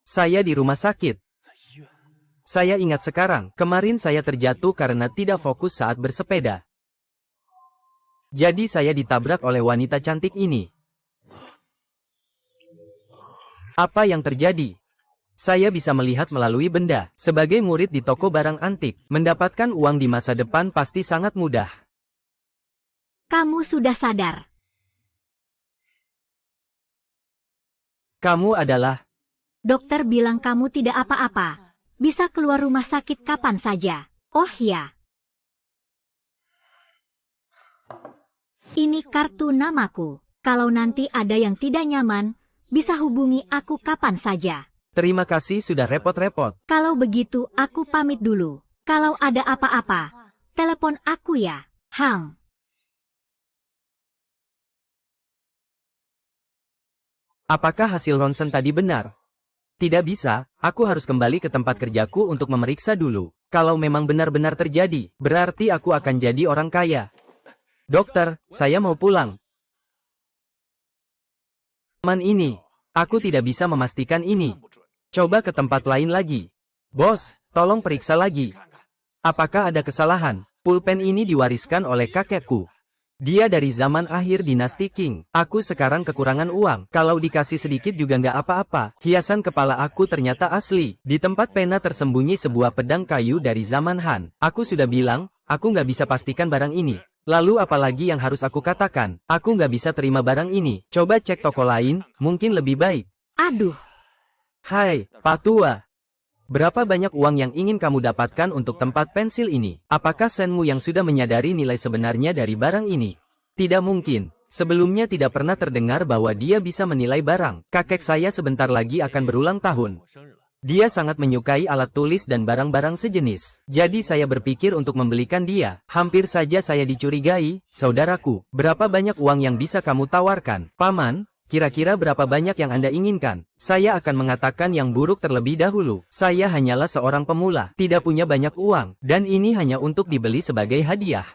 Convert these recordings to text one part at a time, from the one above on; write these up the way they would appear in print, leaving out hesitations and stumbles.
Saya di rumah sakit. Saya ingat sekarang, kemarin saya terjatuh karena tidak fokus saat bersepeda. Jadi saya ditabrak oleh wanita cantik ini. Apa yang terjadi? Saya bisa melihat melalui benda. Sebagai murid di toko barang antik, mendapatkan uang di masa depan pasti sangat mudah. Kamu sudah sadar. Kamu adalah... Dokter bilang kamu tidak apa-apa. Bisa keluar rumah sakit kapan saja. Oh ya. Ini kartu namaku. Kalau nanti ada yang tidak nyaman, bisa hubungi aku kapan saja. Terima kasih sudah repot-repot. Kalau begitu aku pamit dulu. Kalau ada apa-apa, telepon aku ya. Hang. Apakah hasil ronsen tadi benar? Tidak bisa, aku harus kembali ke tempat kerjaku untuk memeriksa dulu. Kalau memang benar-benar terjadi, berarti aku akan jadi orang kaya. Dokter, saya mau pulang. Teman ini, aku tidak bisa memastikan ini. Coba ke tempat lain lagi. Bos, tolong periksa lagi. Apakah ada kesalahan? Pulpen ini diwariskan oleh kakekku. Dia dari zaman akhir dinasti Qing. Aku sekarang kekurangan uang. Kalau dikasih sedikit juga nggak apa-apa. Hiasan kepala aku ternyata asli. Di tempat pena tersembunyi sebuah pedang kayu dari zaman Han. Aku sudah bilang, aku nggak bisa pastikan barang ini. Lalu apalagi yang harus aku katakan? Aku nggak bisa terima barang ini. Coba cek toko lain, mungkin lebih baik. Aduh. Hai, Pak Tua. Berapa banyak uang yang ingin kamu dapatkan untuk tempat pensil ini? Apakah senmu yang sudah menyadari nilai sebenarnya dari barang ini? Tidak mungkin. Sebelumnya tidak pernah terdengar bahwa dia bisa menilai barang. Kakek saya sebentar lagi akan berulang tahun. Dia sangat menyukai alat tulis dan barang-barang sejenis. Jadi saya berpikir untuk membelikan dia. Hampir saja saya dicurigai, saudaraku. Berapa banyak uang yang bisa kamu tawarkan? Paman? Kira-kira berapa banyak yang Anda inginkan? Saya akan mengatakan yang buruk terlebih dahulu. Saya hanyalah seorang pemula, tidak punya banyak uang, dan ini hanya untuk dibeli sebagai hadiah.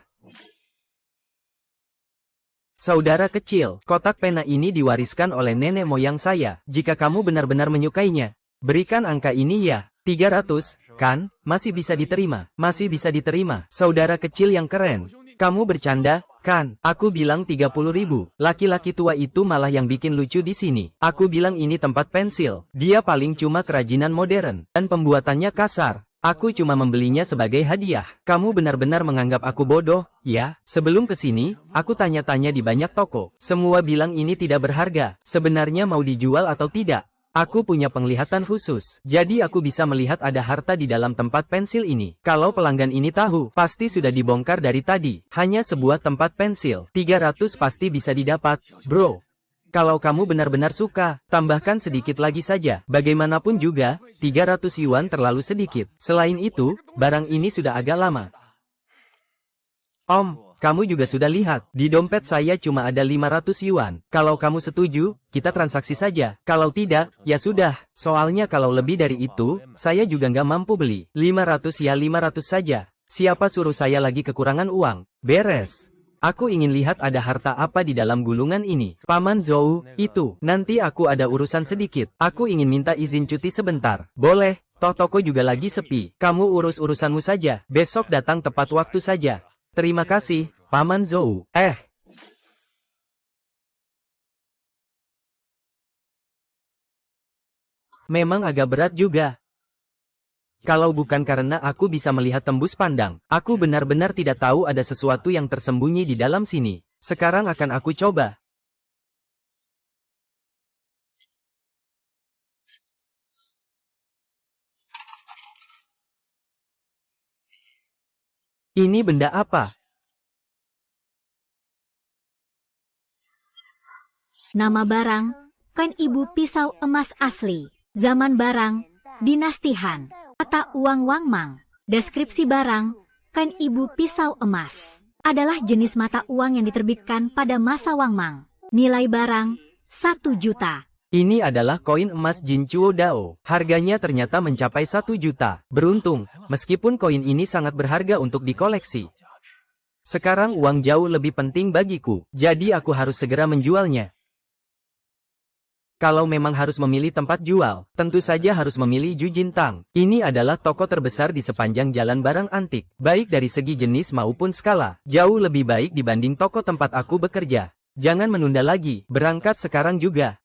Saudara kecil, kotak pena ini diwariskan oleh nenek moyang saya. Jika kamu benar-benar menyukainya, berikan angka ini ya. 300, kan? Masih bisa diterima. Masih bisa diterima. Saudara kecil yang keren. Kamu bercanda, kan? Aku bilang 30.000. Laki-laki tua itu malah yang bikin lucu di sini. Aku bilang ini tempat pensil. Dia paling cuma kerajinan modern. Dan pembuatannya kasar. Aku cuma membelinya sebagai hadiah. Kamu benar-benar menganggap aku bodoh, ya? Sebelum kesini, aku tanya-tanya di banyak toko. Semua bilang ini tidak berharga. Sebenarnya mau dijual atau tidak? Aku punya penglihatan khusus, jadi aku bisa melihat ada harta di dalam tempat pensil ini. Kalau pelanggan ini tahu, pasti sudah dibongkar dari tadi. Hanya sebuah tempat pensil, 300 pasti bisa didapat, bro. Kalau kamu benar-benar suka, tambahkan sedikit lagi saja. Bagaimanapun juga, 300 yuan terlalu sedikit. Selain itu, barang ini sudah agak lama. Om, kamu juga sudah lihat, di dompet saya cuma ada 500 yuan. Kalau kamu setuju, kita transaksi saja. Kalau tidak, ya sudah. Soalnya kalau lebih dari itu, saya juga nggak mampu beli. 500 ya 500 saja. Siapa suruh saya lagi kekurangan uang? Beres. Aku ingin lihat ada harta apa di dalam gulungan ini. Paman Zhou, itu. Nanti aku ada urusan sedikit. Aku ingin minta izin cuti sebentar. Boleh, toh toko juga lagi sepi. Kamu urus urusanmu saja. Besok datang tepat waktu saja. Terima kasih, Paman Zhou. Memang agak berat juga. Kalau bukan karena aku bisa melihat tembus pandang, aku benar-benar tidak tahu ada sesuatu yang tersembunyi di dalam sini. Sekarang akan aku coba. Ini benda apa? Nama barang, koin ibu pisau emas asli. Zaman barang, dinasti Han. Kata uang Wang Mang. Deskripsi barang, koin ibu pisau emas. Adalah jenis mata uang yang diterbitkan pada masa Wang Mang. Nilai barang, 1 juta. Ini adalah koin emas Jinchuo Dao. Harganya ternyata mencapai 1 juta. Beruntung, meskipun koin ini sangat berharga untuk dikoleksi. Sekarang uang jauh lebih penting bagiku, jadi aku harus segera menjualnya. Kalau memang harus memilih tempat jual, tentu saja harus memilih Jujintang. Ini adalah toko terbesar di sepanjang jalan barang antik, baik dari segi jenis maupun skala. Jauh lebih baik dibanding toko tempat aku bekerja. Jangan menunda lagi, berangkat sekarang juga.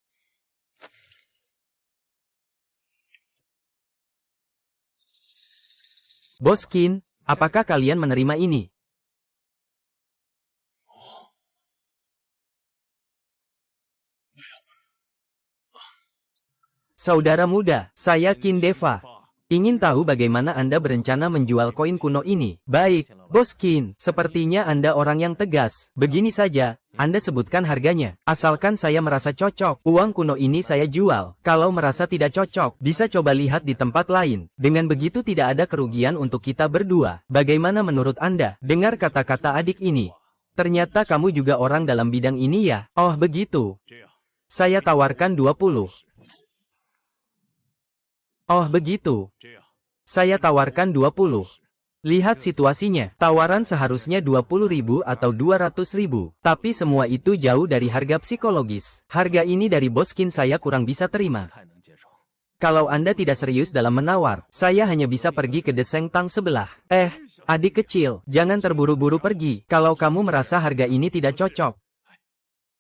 Bos Qin, apakah kalian menerima ini? Saudara muda, saya Qin Deva. Ingin tahu bagaimana Anda berencana menjual koin kuno ini? Baik, Bos Qin, sepertinya Anda orang yang tegas. Begini saja, Anda sebutkan harganya. Asalkan saya merasa cocok, uang kuno ini saya jual. Kalau merasa tidak cocok, bisa coba lihat di tempat lain. Dengan begitu tidak ada kerugian untuk kita berdua. Bagaimana menurut Anda? Dengar kata-kata adik ini. Ternyata kamu juga orang dalam bidang ini ya? Oh begitu. Saya tawarkan 20. Oh begitu. Saya tawarkan 20. Lihat situasinya, tawaran seharusnya 20.000 atau 200.000. Tapi semua itu jauh dari harga psikologis. Harga ini dari Bos Qin saya kurang bisa terima. Kalau Anda tidak serius dalam menawar, saya hanya bisa pergi ke Deseng Tang sebelah. Adik kecil, jangan terburu-buru pergi. Kalau kamu merasa harga ini tidak cocok,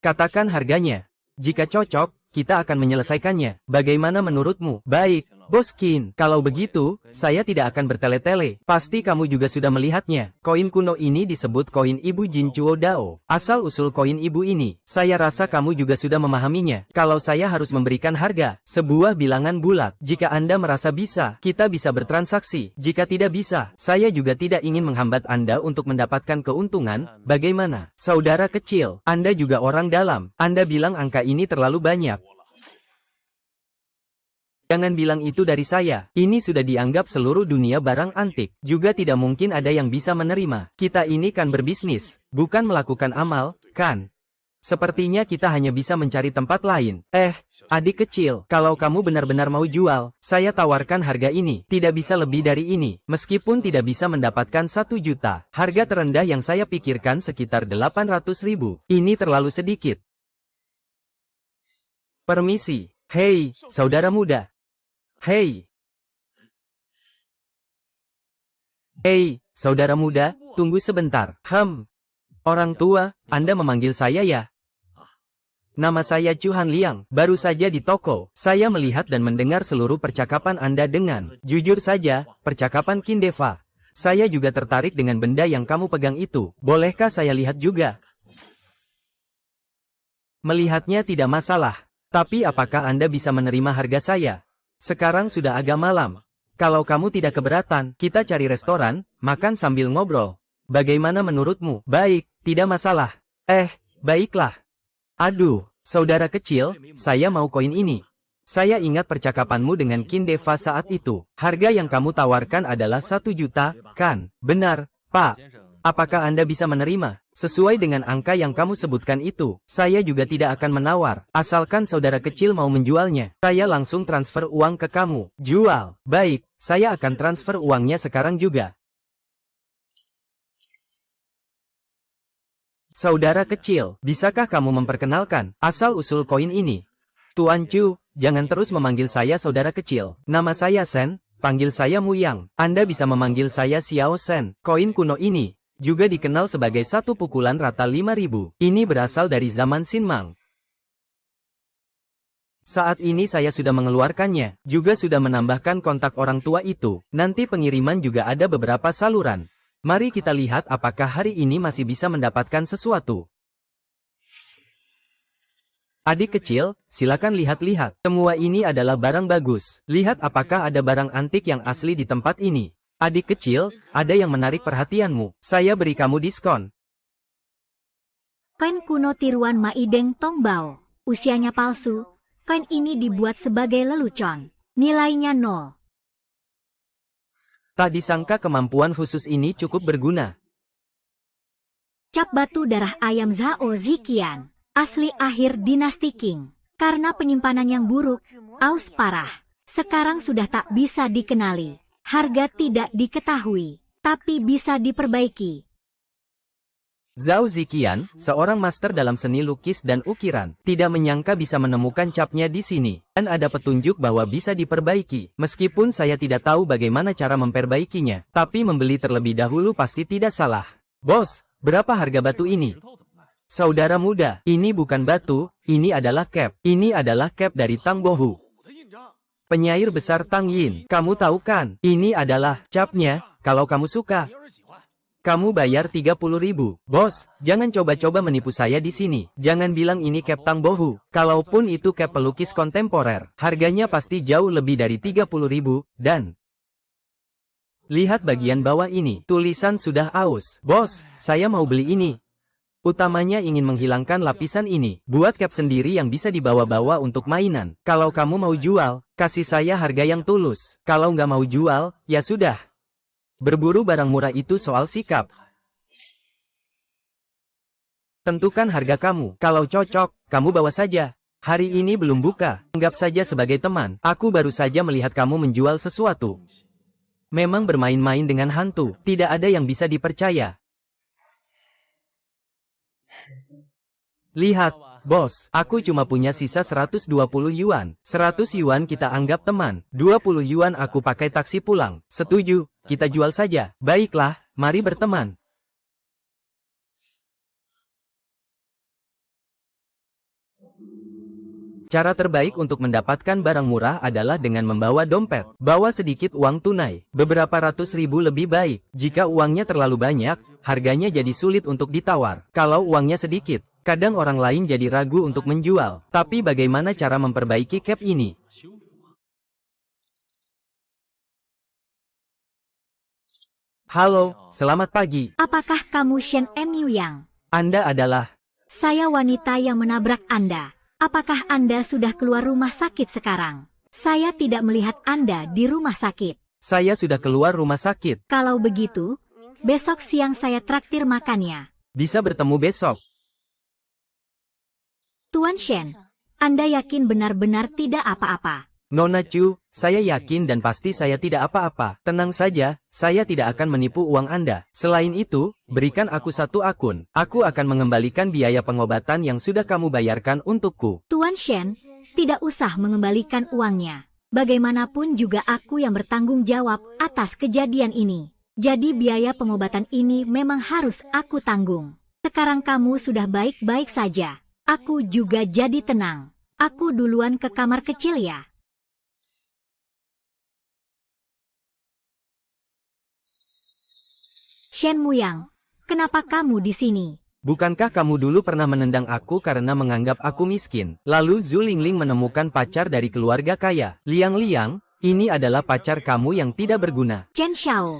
katakan harganya. Jika cocok, kita akan menyelesaikannya. Bagaimana menurutmu? Baik, Bos Qin. Kalau begitu, saya tidak akan bertele-tele. Pasti kamu juga sudah melihatnya. Koin kuno ini disebut koin Ibu Jinchuo Dao. Asal-usul koin ibu ini, saya rasa kamu juga sudah memahaminya. Kalau saya harus memberikan harga, sebuah bilangan bulat. Jika Anda merasa bisa, kita bisa bertransaksi. Jika tidak bisa, saya juga tidak ingin menghambat Anda untuk mendapatkan keuntungan. Bagaimana? Saudara kecil, Anda juga orang dalam. Anda bilang angka ini terlalu banyak. Jangan bilang itu dari saya. Ini sudah dianggap seluruh dunia barang antik. Juga tidak mungkin ada yang bisa menerima. Kita ini kan berbisnis, bukan melakukan amal, kan? Sepertinya kita hanya bisa mencari tempat lain. Adik kecil, kalau kamu benar-benar mau jual, saya tawarkan harga ini. Tidak bisa lebih dari ini. Meskipun tidak bisa mendapatkan 1 juta. Harga terendah yang saya pikirkan sekitar 800.000. Ini terlalu sedikit. Permisi. Hei, saudara muda. Hei, saudara muda, tunggu sebentar. Orang tua, Anda memanggil saya ya? Nama saya Chu Han Liang, baru saja di toko. Saya melihat dan mendengar seluruh percakapan Anda dengan, jujur saja, percakapan Qin Deva. Saya juga tertarik dengan benda yang kamu pegang itu. Bolehkah saya lihat juga? Melihatnya tidak masalah. Tapi apakah Anda bisa menerima harga saya? Sekarang sudah agak malam. Kalau kamu tidak keberatan, kita cari restoran, makan sambil ngobrol. Bagaimana menurutmu? Baik, tidak masalah. Baiklah. Aduh, saudara kecil, saya mau koin ini. Saya ingat percakapanmu dengan Qin Deva saat itu. Harga yang kamu tawarkan adalah 1 juta, kan? Benar, Pak. Apakah Anda bisa menerima? Sesuai dengan angka yang kamu sebutkan itu, saya juga tidak akan menawar. Asalkan saudara kecil mau menjualnya, saya langsung transfer uang ke kamu. Jual. Baik, saya akan transfer uangnya sekarang juga. Saudara kecil, bisakah kamu memperkenalkan asal-usul koin ini? Tuan Chu, jangan terus memanggil saya saudara kecil. Nama saya Sen, panggil saya Muyang. Anda bisa memanggil saya Xiao Sen. Koin kuno ini juga dikenal sebagai satu pukulan rata 5.000. Ini berasal dari zaman Sinmang. Saat ini saya sudah mengeluarkannya, juga sudah menambahkan kontak orang tua itu. Nanti pengiriman juga ada beberapa saluran. Mari kita lihat apakah hari ini masih bisa mendapatkan sesuatu. Adik kecil, silakan lihat-lihat. Semua ini adalah barang bagus. Lihat apakah ada barang antik yang asli di tempat ini. Adik kecil, ada yang menarik perhatianmu. Saya beri kamu diskon. Koin kuno tiruan Maideng Tongbao. Usianya palsu. Koin ini dibuat sebagai lelucon. Nilainya 0. Tak disangka kemampuan khusus ini cukup berguna. Cap batu darah ayam Zhao Ziqian. Asli akhir dinasti Qing. Karena penyimpanan yang buruk, aus parah. Sekarang sudah tak bisa dikenali. Harga tidak diketahui, tapi bisa diperbaiki. Zhao Ziqian, seorang master dalam seni lukis dan ukiran, tidak menyangka bisa menemukan capnya di sini. Dan ada petunjuk bahwa bisa diperbaiki. Meskipun saya tidak tahu bagaimana cara memperbaikinya, tapi membeli terlebih dahulu pasti tidak salah. Bos, berapa harga batu ini? Saudara muda, ini bukan batu, ini adalah cap. Ini adalah cap dari Tang Bohu. Penyair besar Tang Yin, kamu tahu kan? Ini adalah capnya, kalau kamu suka. Kamu bayar 30.000. Bos, jangan coba-coba menipu saya di sini. Jangan bilang ini cap Tang Bohu. Kalaupun itu cap pelukis kontemporer, harganya pasti jauh lebih dari 30.000, dan... Lihat bagian bawah ini, tulisan sudah aus. Bos, saya mau beli ini. Utamanya ingin menghilangkan lapisan ini. Buat cap sendiri yang bisa dibawa-bawa untuk mainan. Kalau kamu mau jual, kasih saya harga yang tulus. Kalau nggak mau jual, ya sudah. Berburu barang murah itu soal sikap. Tentukan harga kamu. Kalau cocok, kamu bawa saja. Hari ini belum buka. Anggap saja sebagai teman. Aku baru saja melihat kamu menjual sesuatu. Memang bermain-main dengan hantu. Tidak ada yang bisa dipercaya. Lihat, bos. Aku cuma punya sisa 120 yuan. 100 yuan kita anggap teman. 20 yuan aku pakai taksi pulang. Setuju? Kita jual saja. Baiklah, mari berteman. Cara terbaik untuk mendapatkan barang murah adalah dengan membawa dompet. Bawa sedikit uang tunai. Beberapa ratus ribu lebih baik. Jika uangnya terlalu banyak, harganya jadi sulit untuk ditawar. Kalau uangnya sedikit, kadang orang lain jadi ragu untuk menjual. Tapi bagaimana cara memperbaiki cap ini? Halo, selamat pagi. Apakah kamu Shen Mu Yang? Anda adalah... Saya wanita yang menabrak Anda. Apakah Anda sudah keluar rumah sakit sekarang? Saya tidak melihat Anda di rumah sakit. Saya sudah keluar rumah sakit. Kalau begitu, besok siang saya traktir makannya. Bisa bertemu besok. Tuan Shen, Anda yakin benar-benar tidak apa-apa? Nona Chu, saya yakin dan pasti saya tidak apa-apa. Tenang saja, saya tidak akan menipu uang Anda. Selain itu, berikan aku satu akun. Aku akan mengembalikan biaya pengobatan yang sudah kamu bayarkan untukku. Tuan Shen, tidak usah mengembalikan uangnya. Bagaimanapun juga aku yang bertanggung jawab atas kejadian ini. Jadi biaya pengobatan ini memang harus aku tanggung. Sekarang kamu sudah baik-baik saja. Aku juga jadi tenang. Aku duluan ke kamar kecil ya. Shen Muyang, kenapa kamu di sini? Bukankah kamu dulu pernah menendang aku karena menganggap aku miskin? Lalu Zhu Lingling menemukan pacar dari keluarga kaya. Liang Liang, ini adalah pacar kamu yang tidak berguna. Chen Xiao,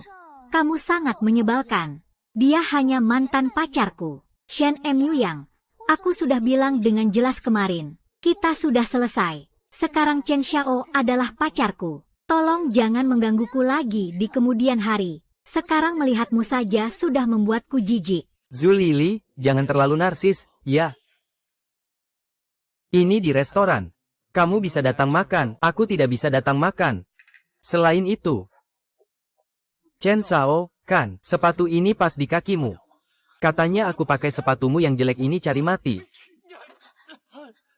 kamu sangat menyebalkan. Dia hanya mantan pacarku. Shen Mu Yang, aku sudah bilang dengan jelas kemarin. Kita sudah selesai. Sekarang Chen Xiao adalah pacarku. Tolong jangan menggangguku lagi di kemudian hari. Sekarang melihatmu saja sudah membuatku jijik. Zhu Lili, jangan terlalu narsis, ya. Ini di restoran. Kamu bisa datang makan, aku tidak bisa datang makan. Selain itu, Chen Sao, kan, sepatu ini pas di kakimu. Katanya aku pakai sepatumu yang jelek ini cari mati.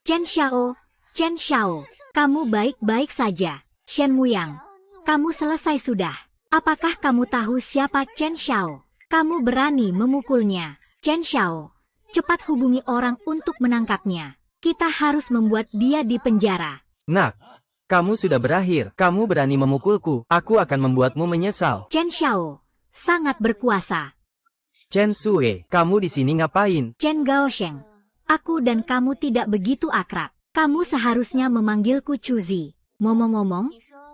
Chen Xiao, kamu baik-baik saja. Shen Muyang, kamu selesai sudah. Apakah kamu tahu siapa Chen Xiao? Kamu berani memukulnya. Chen Xiao, cepat hubungi orang untuk menangkapnya. Kita harus membuat dia di penjara. Nak, kamu sudah berakhir. Kamu berani memukulku. Aku akan membuatmu menyesal. Chen Xiao, sangat berkuasa. Chen Sue, kamu di sini ngapain? Chen Gaosheng, aku dan kamu tidak begitu akrab. Kamu seharusnya memanggilku Cuzi. Ngomong-ngomong,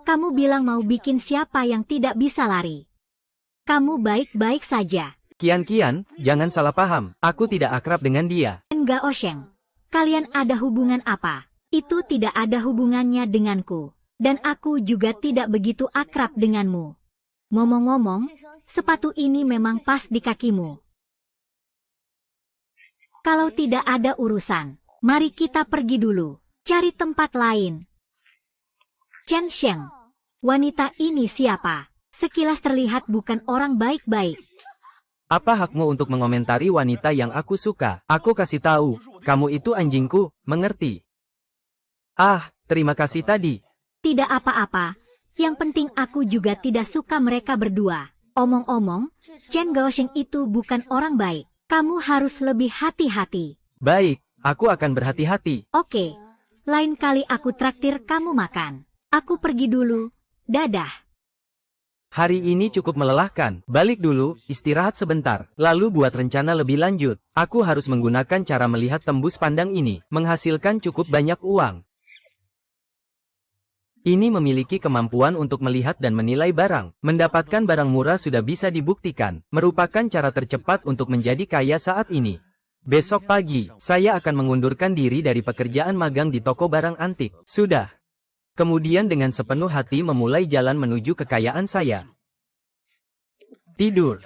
kamu bilang mau bikin siapa yang tidak bisa lari. Kamu baik-baik saja. Kian, jangan salah paham. Aku tidak akrab dengan dia. Chen Gaosheng, kalian ada hubungan apa? Itu tidak ada hubungannya denganku. Dan aku juga tidak begitu akrab denganmu. Ngomong-ngomong, sepatu ini memang pas di kakimu. Kalau tidak ada urusan, mari kita pergi dulu. Cari tempat lain. Chen Sheng, wanita ini siapa? Sekilas terlihat bukan orang baik-baik. Apa hakmu untuk mengomentari wanita yang aku suka? Aku kasih tahu, kamu itu anjingku, mengerti? Ah, terima kasih tadi. Tidak apa-apa. Yang penting aku juga tidak suka mereka berdua. Omong-omong, Chen Gaosheng itu bukan orang baik. Kamu harus lebih hati-hati. Baik, aku akan berhati-hati. Oke, lain kali aku traktir kamu makan. Aku pergi dulu. Dadah. Hari ini cukup melelahkan. Balik dulu, istirahat sebentar. Lalu buat rencana lebih lanjut. Aku harus menggunakan cara melihat tembus pandang ini. Menghasilkan cukup banyak uang. Ini memiliki kemampuan untuk melihat dan menilai barang. Mendapatkan barang murah sudah bisa dibuktikan. Merupakan cara tercepat untuk menjadi kaya saat ini. Besok pagi, saya akan mengundurkan diri dari pekerjaan magang di toko barang antik. Sudah. Kemudian dengan sepenuh hati memulai jalan menuju kekayaan saya. Tidur.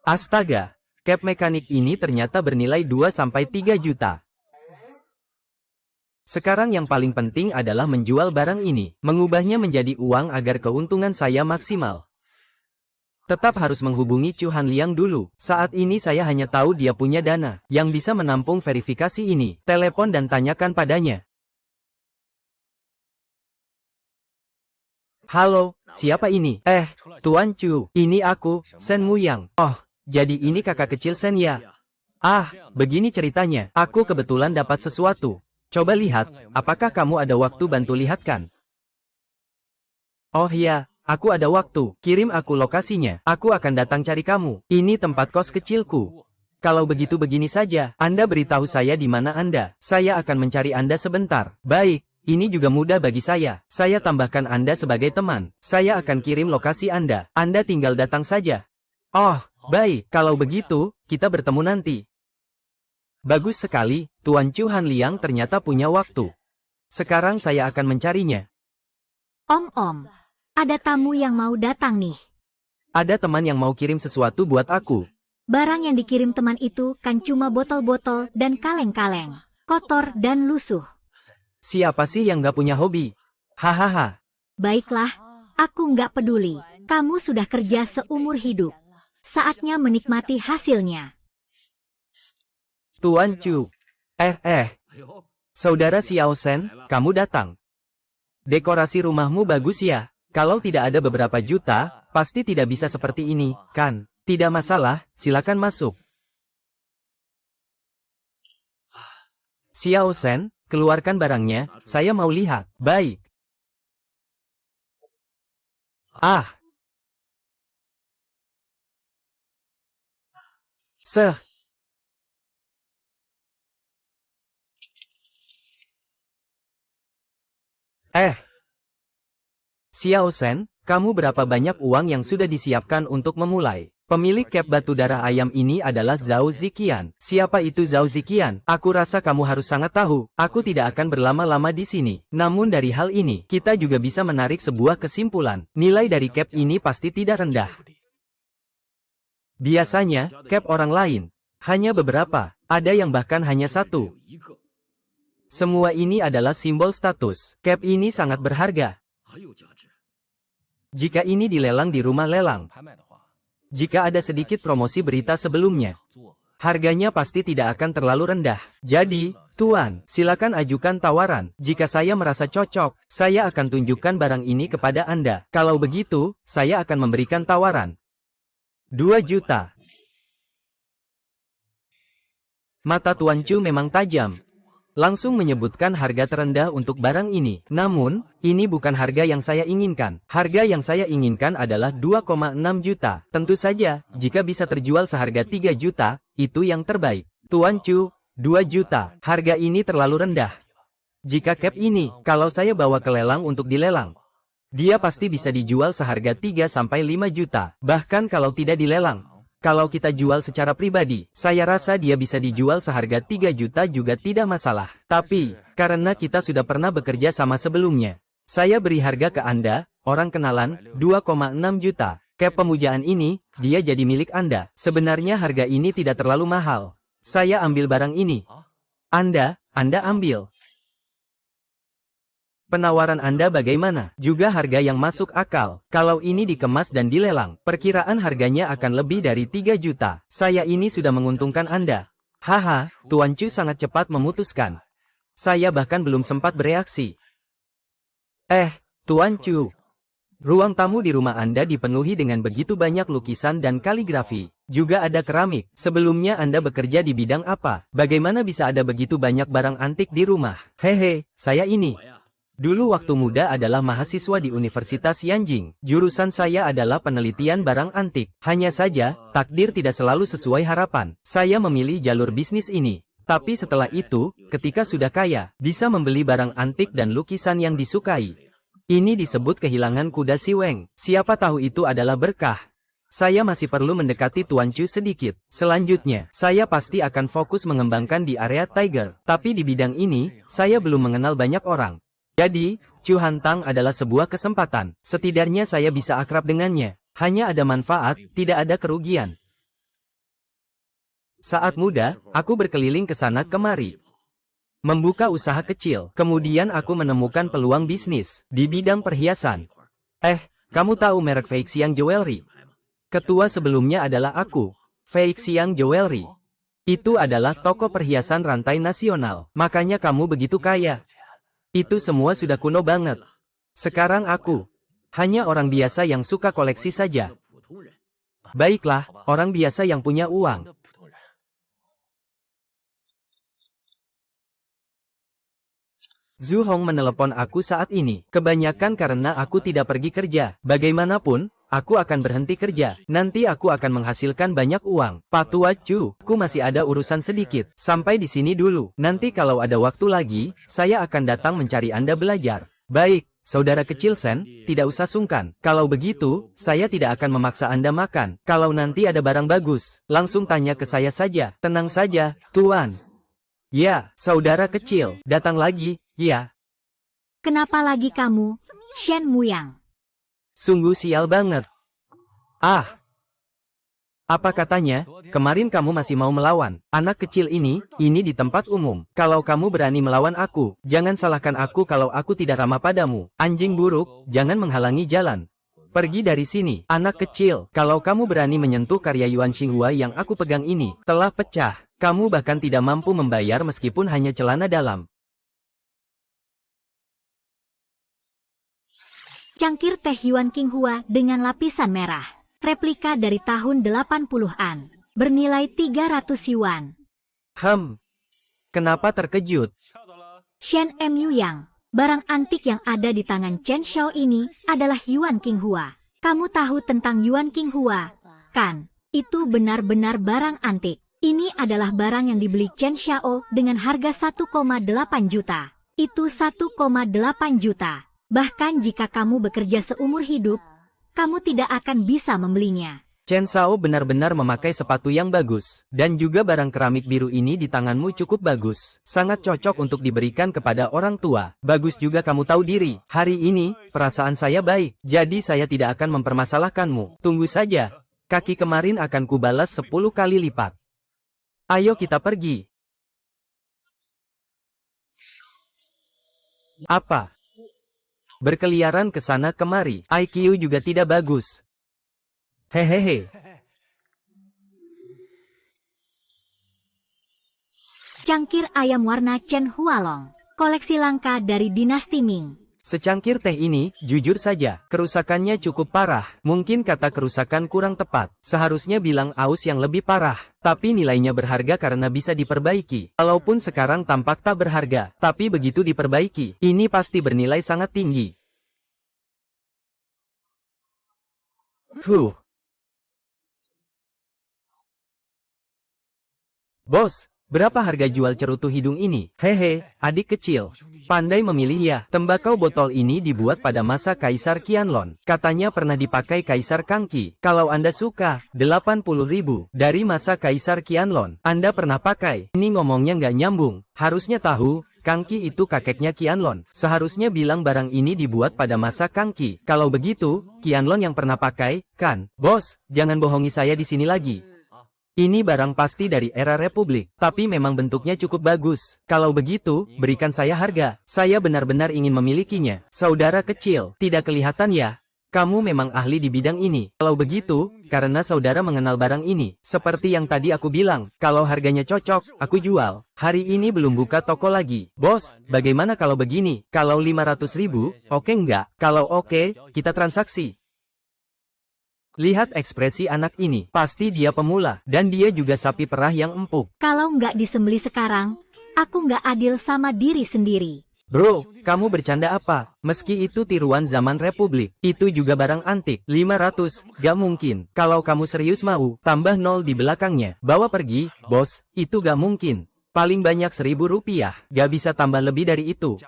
Astaga, cap mekanik ini ternyata bernilai 2-3 juta. Sekarang yang paling penting adalah menjual barang ini, mengubahnya menjadi uang agar keuntungan saya maksimal. Tetap harus menghubungi Chu Hanliang dulu. Saat ini saya hanya tahu dia punya dana yang bisa menampung verifikasi ini. Telepon dan tanyakan padanya. Halo, siapa ini? Tuan Chu, ini aku, Shen Muyang. Oh, jadi ini kakak kecil Shen ya? Ah, begini ceritanya. Aku kebetulan dapat sesuatu. Coba lihat, apakah kamu ada waktu bantu lihatkan? Oh ya, aku ada waktu. Kirim aku lokasinya. Aku akan datang cari kamu. Ini tempat kos kecilku. Kalau begitu begini saja, Anda beritahu saya di mana Anda. Saya akan mencari Anda sebentar. Baik, ini juga mudah bagi saya. Saya tambahkan Anda sebagai teman. Saya akan kirim lokasi Anda. Anda tinggal datang saja. Oh, baik. Kalau begitu, kita bertemu nanti. Bagus sekali, Tuan Chu Hanliang ternyata punya waktu. Sekarang saya akan mencarinya. Om, ada tamu yang mau datang nih. Ada teman yang mau kirim sesuatu buat aku. Barang yang dikirim teman itu kan cuma botol-botol dan kaleng-kaleng. Kotor dan lusuh. Siapa sih yang gak punya hobi? Hahaha. Baiklah, aku nggak peduli. Kamu sudah kerja seumur hidup. Saatnya menikmati hasilnya. Tuan Chu. Saudara Xiao Shen, kamu datang. Dekorasi rumahmu bagus ya. Kalau tidak ada beberapa juta, pasti tidak bisa seperti ini, kan? Tidak masalah, silakan masuk. Xiao Shen, keluarkan barangnya, saya mau lihat. Baik. Ah. Xiao Shen, kamu berapa banyak uang yang sudah disiapkan untuk memulai? Pemilik cap batu darah ayam ini adalah Zhao Ziqian. Siapa itu Zhao Ziqian? Aku rasa kamu harus sangat tahu. Aku tidak akan berlama-lama di sini. Namun dari hal ini, kita juga bisa menarik sebuah kesimpulan. Nilai dari cap ini pasti tidak rendah. Biasanya, cap orang lain. Hanya beberapa. Ada yang bahkan hanya satu. Semua ini adalah simbol status. Cap ini sangat berharga. Jika ini dilelang di rumah lelang. Jika ada sedikit promosi berita sebelumnya. Harganya pasti tidak akan terlalu rendah. Jadi, Tuan, silakan ajukan tawaran. Jika saya merasa cocok, saya akan tunjukkan barang ini kepada Anda. Kalau begitu, saya akan memberikan tawaran. 2 juta. Mata Tuan Chu memang tajam. Langsung menyebutkan harga terendah untuk barang ini. Namun, ini bukan harga yang saya inginkan. Harga yang saya inginkan adalah 2,6 juta. Tentu saja, jika bisa terjual seharga 3 juta, itu yang terbaik. Tuan Chu, 2 juta. Harga ini terlalu rendah. Jika cap ini, kalau saya bawa ke lelang untuk dilelang, dia pasti bisa dijual seharga 3-5 juta. Bahkan kalau tidak dilelang. Kalau kita jual secara pribadi, saya rasa dia bisa dijual seharga 3 juta juga tidak masalah. Tapi, karena kita sudah pernah bekerja sama sebelumnya, saya beri harga ke Anda, orang kenalan, 2,6 juta. Cap pemujaan ini, dia jadi milik Anda. Sebenarnya harga ini tidak terlalu mahal. Saya ambil barang ini. Anda ambil. Penawaran Anda bagaimana? Juga harga yang masuk akal. Kalau ini dikemas dan dilelang, perkiraan harganya akan lebih dari 3 juta. Saya ini sudah menguntungkan Anda. Haha, Tuan Chu sangat cepat memutuskan. Saya bahkan belum sempat bereaksi. Tuan Chu. Ruang tamu di rumah Anda dipenuhi dengan begitu banyak lukisan dan kaligrafi. Juga ada keramik. Sebelumnya Anda bekerja di bidang apa? Bagaimana bisa ada begitu banyak barang antik di rumah? Hehe, saya ini. Dulu waktu muda adalah mahasiswa di Universitas Yanjing. Jurusan saya adalah penelitian barang antik. Hanya saja, takdir tidak selalu sesuai harapan. Saya memilih jalur bisnis ini. Tapi setelah itu, ketika sudah kaya, bisa membeli barang antik dan lukisan yang disukai. Ini disebut kehilangan kuda si Weng. Siapa tahu itu adalah berkah. Saya masih perlu mendekati Tuan Chu sedikit. Selanjutnya, saya pasti akan fokus mengembangkan di area Tiger. Tapi di bidang ini, saya belum mengenal banyak orang. Jadi, Chu Hantang adalah sebuah kesempatan. Setidaknya saya bisa akrab dengannya. Hanya ada manfaat, tidak ada kerugian. Saat muda, aku berkeliling ke sana kemari. Membuka usaha kecil. Kemudian aku menemukan peluang bisnis di bidang perhiasan. Kamu tahu merek Fei Xiang Jewelry? Ketua sebelumnya adalah aku. Fei Xiang Jewelry. Itu adalah toko perhiasan rantai nasional. Makanya kamu begitu kaya. Itu semua sudah kuno banget. Sekarang aku hanya orang biasa yang suka koleksi saja. Baiklah, orang biasa yang punya uang. Zhu Hong menelepon aku saat ini. Kebanyakan karena aku tidak pergi kerja. Bagaimanapun, aku akan berhenti kerja. Nanti aku akan menghasilkan banyak uang. Pak Tua Chu, aku masih ada urusan sedikit. Sampai di sini dulu. Nanti kalau ada waktu lagi, saya akan datang mencari Anda belajar. Baik, saudara kecil Sen, tidak usah sungkan. Kalau begitu, saya tidak akan memaksa Anda makan. Kalau nanti ada barang bagus, langsung tanya ke saya saja. Tenang saja, Tuan. Ya, saudara kecil, datang lagi, ya. Kenapa lagi kamu, Shen Muyang? Sungguh sial banget. Apa katanya? Kemarin kamu masih mau melawan anak kecil ini di tempat umum. Kalau kamu berani melawan aku, jangan salahkan aku kalau aku tidak ramah padamu. Anjing buruk, jangan menghalangi jalan. Pergi dari sini, anak kecil. Kalau kamu berani menyentuh karya Yuan Xinghua yang aku pegang ini, telah pecah. Kamu bahkan tidak mampu membayar meskipun hanya celana dalam. Cangkir teh Yuan Xinghua dengan lapisan merah. Replika dari tahun 80-an. Bernilai 300 yuan. Kenapa terkejut? Shen Mu Yang. Barang antik yang ada di tangan Chen Xiao ini adalah Yuan Xinghua. Kamu tahu tentang Yuan Xinghua, kan? Itu benar-benar barang antik. Ini adalah barang yang dibeli Chen Xiao dengan harga 1,8 juta. Itu 1,8 juta. Bahkan jika kamu bekerja seumur hidup, kamu tidak akan bisa membelinya. Chen Xiao benar-benar memakai sepatu yang bagus. Dan juga barang keramik biru ini di tanganmu cukup bagus. Sangat cocok untuk diberikan kepada orang tua. Bagus juga kamu tahu diri. Hari ini, perasaan saya baik. Jadi saya tidak akan mempermasalahkanmu. Tunggu saja. Kaki kemarin akan kubalas 10 kali lipat. Ayo kita pergi. Apa? Berkeliaran ke sana kemari. IQ juga tidak bagus. Hehehe. Cangkir ayam warna Chen Hualong. Koleksi langka dari dinasti Ming. Secangkir teh ini, jujur saja, kerusakannya cukup parah. Mungkin kata kerusakan kurang tepat. Seharusnya bilang aus yang lebih parah. Tapi nilainya berharga karena bisa diperbaiki. Walaupun sekarang tampak tak berharga, tapi begitu diperbaiki, ini pasti bernilai sangat tinggi. Bos, berapa harga jual cerutu hidung ini? Hehe, adik kecil. Pandai memilih ya. Tembakau botol ini dibuat pada masa Kaisar Qianlong. Katanya pernah dipakai Kaisar Kangqi. Kalau Anda suka, 80.000. Dari masa Kaisar Qianlong. Anda pernah pakai. Ini ngomongnya nggak nyambung. Harusnya tahu, Kangki itu kakeknya Qianlong. Seharusnya bilang barang ini dibuat pada masa Kangki. Kalau begitu, Qianlong yang pernah pakai, kan? Bos, jangan bohongi saya di sini lagi. Ini barang pasti dari era Republik, tapi memang bentuknya cukup bagus. Kalau begitu, berikan saya harga. Saya benar-benar ingin memilikinya. Saudara kecil, tidak kelihatan ya? Kamu memang ahli di bidang ini. Kalau begitu, karena saudara mengenal barang ini, seperti yang tadi aku bilang, kalau harganya cocok, aku jual. Hari ini belum buka toko lagi. Bos, bagaimana kalau begini? Kalau 500.000, oke enggak? Kalau oke, kita transaksi. Lihat ekspresi anak ini, pasti dia pemula, dan dia juga sapi perah yang empuk. Kalau nggak disembeli sekarang, aku nggak adil sama diri sendiri. Bro, kamu bercanda apa? Meski itu tiruan zaman Republik, itu juga barang antik. 500, gak mungkin. Kalau kamu serius mau, tambah 0 di belakangnya. Bawa pergi, bos, itu gak mungkin. Paling banyak 1.000 rupiah, gak bisa tambah lebih dari itu.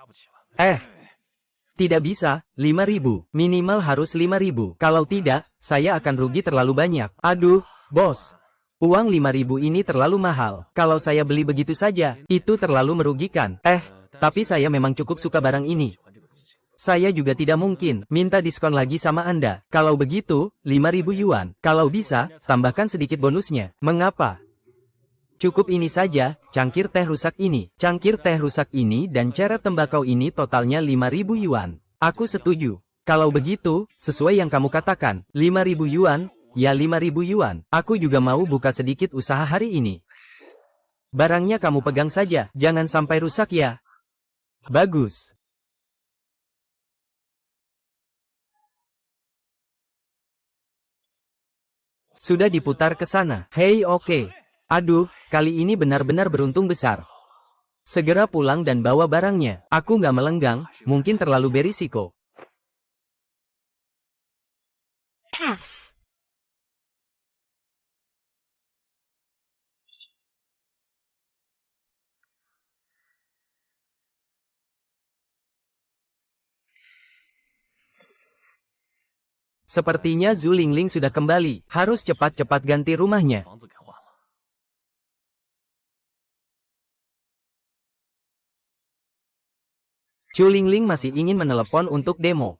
Tidak bisa, 5.000. Minimal harus 5.000. Kalau tidak, saya akan rugi terlalu banyak. Aduh, bos. Uang 5.000 ini terlalu mahal. Kalau saya beli begitu saja, itu terlalu merugikan. Tapi saya memang cukup suka barang ini. Saya juga tidak mungkin minta diskon lagi sama Anda. Kalau begitu, 5.000 yuan. Kalau bisa, tambahkan sedikit bonusnya. Mengapa? Cukup ini saja, cangkir teh rusak ini. Cangkir teh rusak ini dan ceret tembakau ini totalnya 5.000 yuan. Aku setuju. Kalau begitu, sesuai yang kamu katakan, 5.000 yuan, ya 5.000 yuan. Aku juga mau buka sedikit usaha hari ini. Barangnya kamu pegang saja, jangan sampai rusak ya. Bagus. Sudah diputar ke sana. Hei, oke. Aduh, kali ini benar-benar beruntung besar. Segera pulang dan bawa barangnya. Aku nggak melenggang, mungkin terlalu berisiko. Sepertinya Zhu Lingling sudah kembali. Harus cepat-cepat ganti rumahnya. Zhu Lingling masih ingin menelepon untuk demo.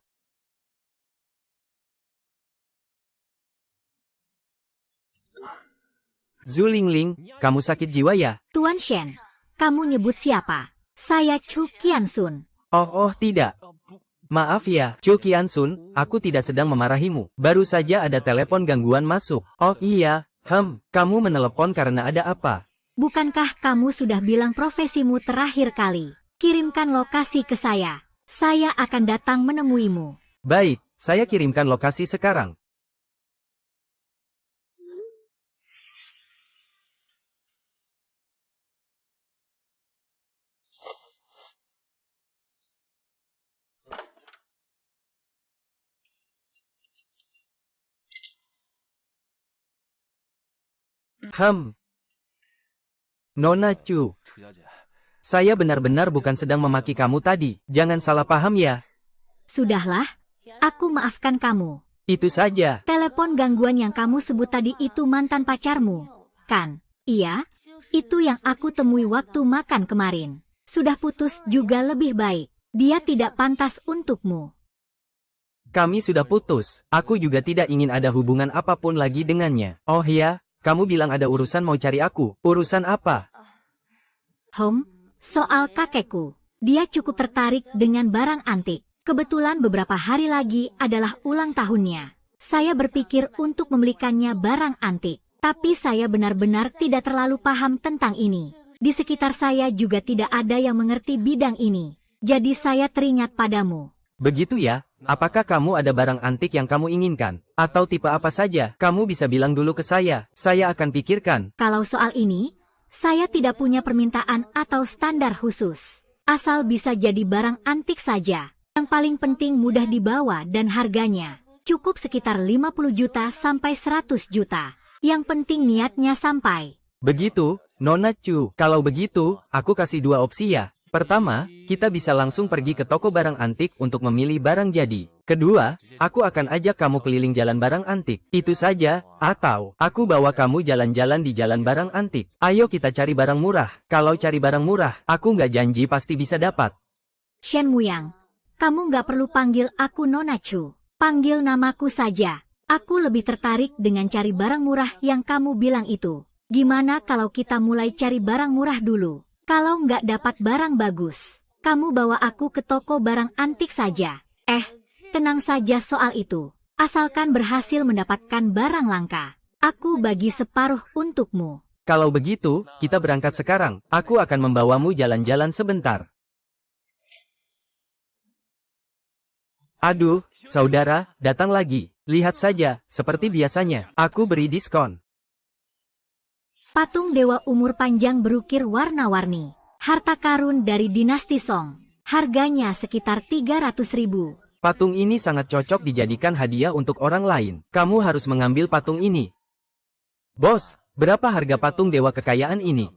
Zhu Lingling, kamu sakit jiwa ya? Tuan Shen, kamu nyebut siapa? Saya Chu Qiansun. Oh, tidak. Maaf ya, Chu Qiansun, aku tidak sedang memarahimu. Baru saja ada telepon gangguan masuk. Oh iya, kamu menelepon karena ada apa? Bukankah kamu sudah bilang profesimu terakhir kali? Kirimkan lokasi ke saya. Saya akan datang menemuimu. Baik, saya kirimkan lokasi sekarang. Nona Chu. Saya benar-benar bukan sedang memaki kamu tadi. Jangan salah paham ya. Sudahlah, aku maafkan kamu. Itu saja. Telepon gangguan yang kamu sebut tadi itu mantan pacarmu, kan? Iya, itu yang aku temui waktu makan kemarin. Sudah putus juga lebih baik. Dia tidak pantas untukmu. Kami sudah putus. Aku juga tidak ingin ada hubungan apapun lagi dengannya. Oh ya, kamu bilang ada urusan mau cari aku. Urusan apa? Soal kakekku. Dia cukup tertarik dengan barang antik. Kebetulan beberapa hari lagi adalah ulang tahunnya. Saya berpikir untuk membelikannya barang antik. Tapi saya benar-benar tidak terlalu paham tentang ini. Di sekitar saya juga tidak ada yang mengerti bidang ini. Jadi saya teringat padamu. Begitu ya? Apakah kamu ada barang antik yang kamu inginkan? Atau tipe apa saja? Kamu bisa bilang dulu ke saya. Saya akan pikirkan. Kalau soal ini, saya tidak punya permintaan atau standar khusus. Asal bisa jadi barang antik saja. Yang paling penting mudah dibawa dan harganya. Cukup sekitar 50 juta sampai 100 juta. Yang penting niatnya sampai. Begitu, Nona Chu. Kalau begitu, aku kasih 2 opsi ya. Pertama, kita bisa langsung pergi ke toko barang antik untuk memilih barang jadi. Kedua, aku akan ajak kamu keliling jalan barang antik. Itu saja, atau aku bawa kamu jalan-jalan di jalan barang antik. Ayo kita cari barang murah. Kalau cari barang murah, aku nggak janji pasti bisa dapat. Shen Muyang, kamu nggak perlu panggil aku Nona Chu. Panggil namaku saja. Aku lebih tertarik dengan cari barang murah yang kamu bilang itu. Gimana kalau kita mulai cari barang murah dulu? Kalau nggak dapat barang bagus, kamu bawa aku ke toko barang antik saja. Tenang saja soal itu. Asalkan berhasil mendapatkan barang langka, aku bagi separuh untukmu. Kalau begitu, kita berangkat sekarang. Aku akan membawamu jalan-jalan sebentar. Aduh, saudara, datang lagi. Lihat saja, seperti biasanya, aku beri diskon. Patung dewa umur panjang berukir warna-warni. Harta karun dari dinasti Song. Harganya sekitar 300.000. Patung ini sangat cocok dijadikan hadiah untuk orang lain. Kamu harus mengambil patung ini. Bos, berapa harga patung dewa kekayaan ini?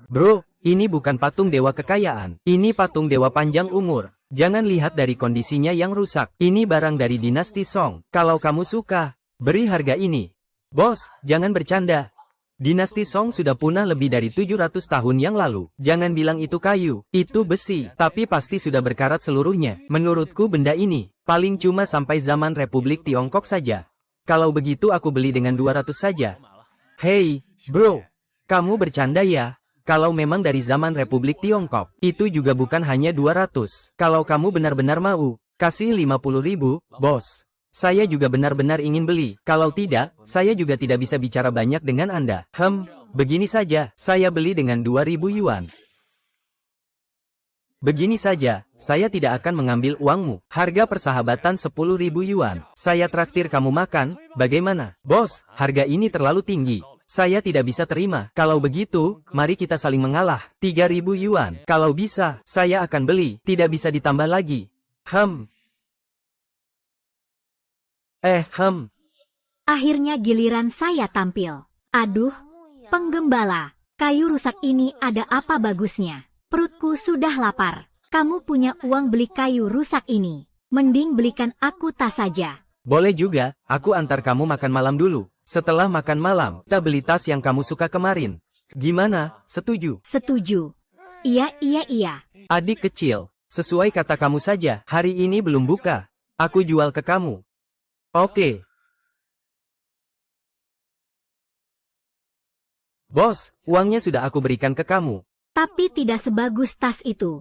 Bro, ini bukan patung dewa kekayaan. Ini patung dewa panjang umur. Jangan lihat dari kondisinya yang rusak. Ini barang dari dinasti Song. Kalau kamu suka, beri harga ini. Bos, jangan bercanda. Dinasti Song sudah punah lebih dari 700 tahun yang lalu. Jangan bilang itu kayu, itu besi, tapi pasti sudah berkarat seluruhnya. Menurutku benda ini, paling cuma sampai zaman Republik Tiongkok saja. Kalau begitu aku beli dengan 200 saja. Hei, bro, kamu bercanda ya? Kalau memang dari zaman Republik Tiongkok, itu juga bukan hanya 200. Kalau kamu benar-benar mau, kasih 50.000, bos. Saya juga benar-benar ingin beli. Kalau tidak, saya juga tidak bisa bicara banyak dengan Anda. Begini saja, saya beli dengan 2.000 yuan. Begini saja, saya tidak akan mengambil uangmu. Harga persahabatan 10.000 yuan. Saya traktir kamu makan, bagaimana? Bos, harga ini terlalu tinggi. Saya tidak bisa terima. Kalau begitu, mari kita saling mengalah. 3.000 yuan. Kalau bisa, saya akan beli. Tidak bisa ditambah lagi. Akhirnya giliran saya tampil. Aduh, penggembala, kayu rusak ini ada apa bagusnya? Perutku sudah lapar. Kamu punya uang beli kayu rusak ini. Mending belikan aku tas saja. Boleh juga, aku antar kamu makan malam dulu. Setelah makan malam, kita beli tas yang kamu suka kemarin. Gimana, setuju? Setuju. Iya. Adik kecil, sesuai kata kamu saja, hari ini belum buka. Aku jual ke kamu. Oke. Bos, uangnya sudah aku berikan ke kamu. Tapi tidak sebagus tas itu.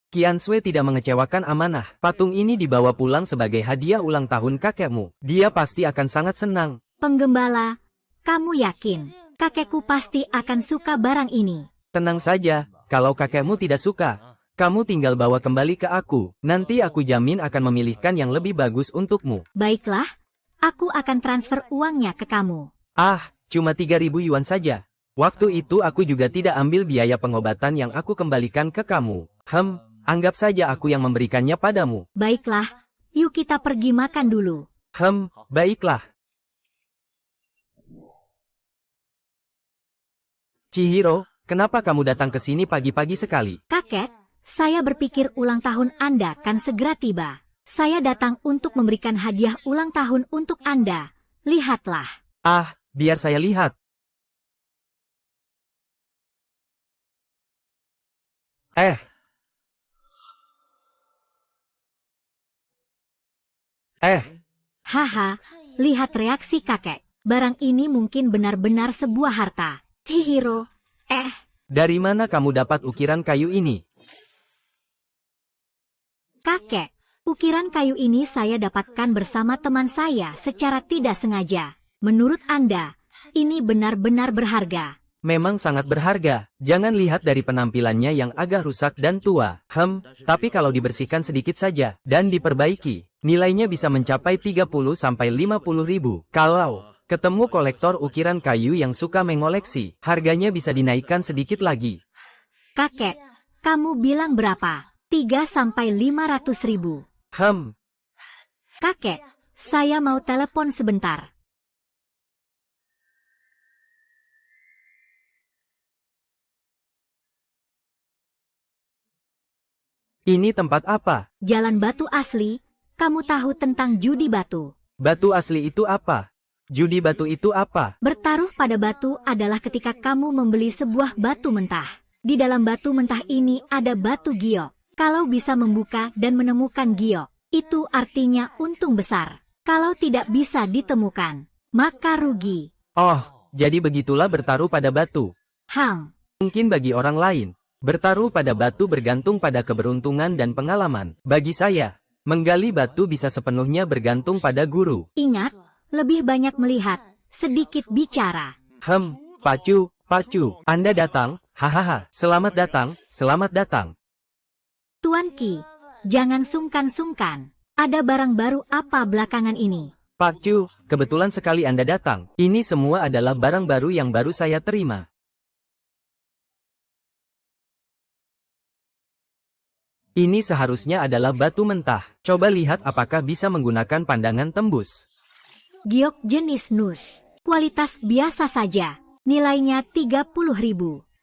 Qian Sui tidak mengecewakan amanah. Patung ini dibawa pulang sebagai hadiah ulang tahun kakekmu. Dia pasti akan sangat senang. Penggembala, kamu yakin kakekku pasti akan suka barang ini? Tenang saja, kalau kakekmu tidak suka, kamu tinggal bawa kembali ke aku. Nanti aku jamin akan memilihkan yang lebih bagus untukmu. Baiklah, aku akan transfer uangnya ke kamu. Cuma 3.000 yuan saja. Waktu itu aku juga tidak ambil biaya pengobatan yang aku kembalikan ke kamu. Anggap saja aku yang memberikannya padamu. Baiklah, yuk kita pergi makan dulu. Baiklah. Chihiro, kenapa kamu datang ke sini pagi-pagi sekali? Kakek, saya berpikir ulang tahun Anda kan segera tiba. Saya datang untuk memberikan hadiah ulang tahun untuk Anda. Lihatlah. Biar saya lihat. Haha, lihat reaksi kakek. Barang ini mungkin benar-benar sebuah harta. Chihiro, Dari mana kamu dapat ukiran kayu ini? Kakek, ukiran kayu ini saya dapatkan bersama teman saya secara tidak sengaja. Menurut Anda, ini benar-benar berharga. Memang sangat berharga. Jangan lihat dari penampilannya yang agak rusak dan tua. Tapi kalau dibersihkan sedikit saja dan diperbaiki, nilainya bisa mencapai 30-50 ribu. Kalau ketemu kolektor ukiran kayu yang suka mengoleksi, harganya bisa dinaikkan sedikit lagi. Kakek, kamu bilang berapa? 3-500 ribu. Kakek, saya mau telepon sebentar. Ini tempat apa? Jalan batu asli. Kamu tahu tentang judi batu? Batu asli itu apa? Judi batu itu apa? Bertaruh pada batu adalah ketika kamu membeli sebuah batu mentah. Di dalam batu mentah ini ada batu giok. Kalau bisa membuka dan menemukan giok, itu artinya untung besar. Kalau tidak bisa ditemukan, maka rugi. Oh, jadi begitulah bertaruh pada batu. Mungkin bagi orang lain, bertaruh pada batu bergantung pada keberuntungan dan pengalaman. Bagi saya, menggali batu bisa sepenuhnya bergantung pada guru. Ingat, lebih banyak melihat, sedikit bicara. Pacu, Anda datang, hahaha, selamat datang, selamat datang. Tuan Qi, jangan sungkan-sungkan. Ada barang baru apa belakangan ini? Pacu, kebetulan sekali Anda datang. Ini semua adalah barang baru yang baru saya terima. Ini seharusnya adalah batu mentah. Coba lihat apakah bisa menggunakan pandangan tembus. Giok jenis nus. Kualitas biasa saja. Nilainya 30.000.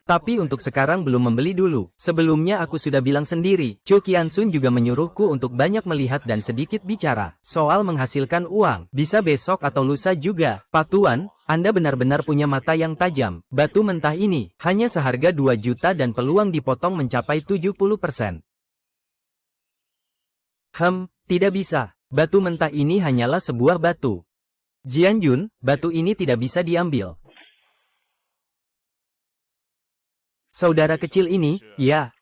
Tapi untuk sekarang belum membeli dulu. Sebelumnya aku sudah bilang sendiri. Chu Qianxun juga menyuruhku untuk banyak melihat dan sedikit bicara. Soal menghasilkan uang. Bisa besok atau lusa juga. Pak Tuan, Anda benar-benar punya mata yang tajam. Batu mentah ini hanya seharga 2 juta dan peluang dipotong mencapai 70%. Tidak bisa. Batu mentah ini hanyalah sebuah batu. Jianjun, batu ini tidak bisa diambil. Saudara kecil ini, ya.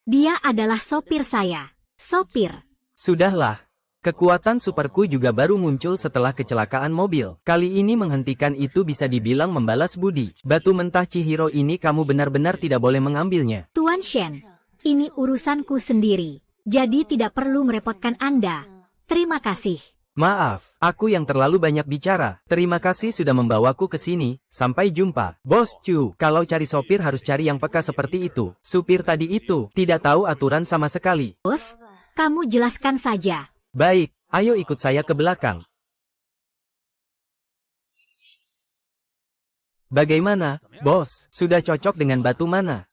Dia adalah sopir saya. Sopir. Sudahlah. Kekuatan superku juga baru muncul setelah kecelakaan mobil. Kali ini menghentikan itu bisa dibilang membalas budi. Batu mentah Chihiro ini kamu benar-benar tidak boleh mengambilnya. Tuan Shen, ini urusanku sendiri. Jadi tidak perlu merepotkan Anda. Terima kasih. Maaf, aku yang terlalu banyak bicara. Terima kasih sudah membawaku ke sini. Sampai jumpa. Bos Chu, kalau cari sopir harus cari yang peka seperti itu. Supir tadi itu tidak tahu aturan sama sekali. Bos, kamu jelaskan saja. Baik, ayo ikut saya ke belakang. Bagaimana, bos? Sudah cocok dengan batu mana?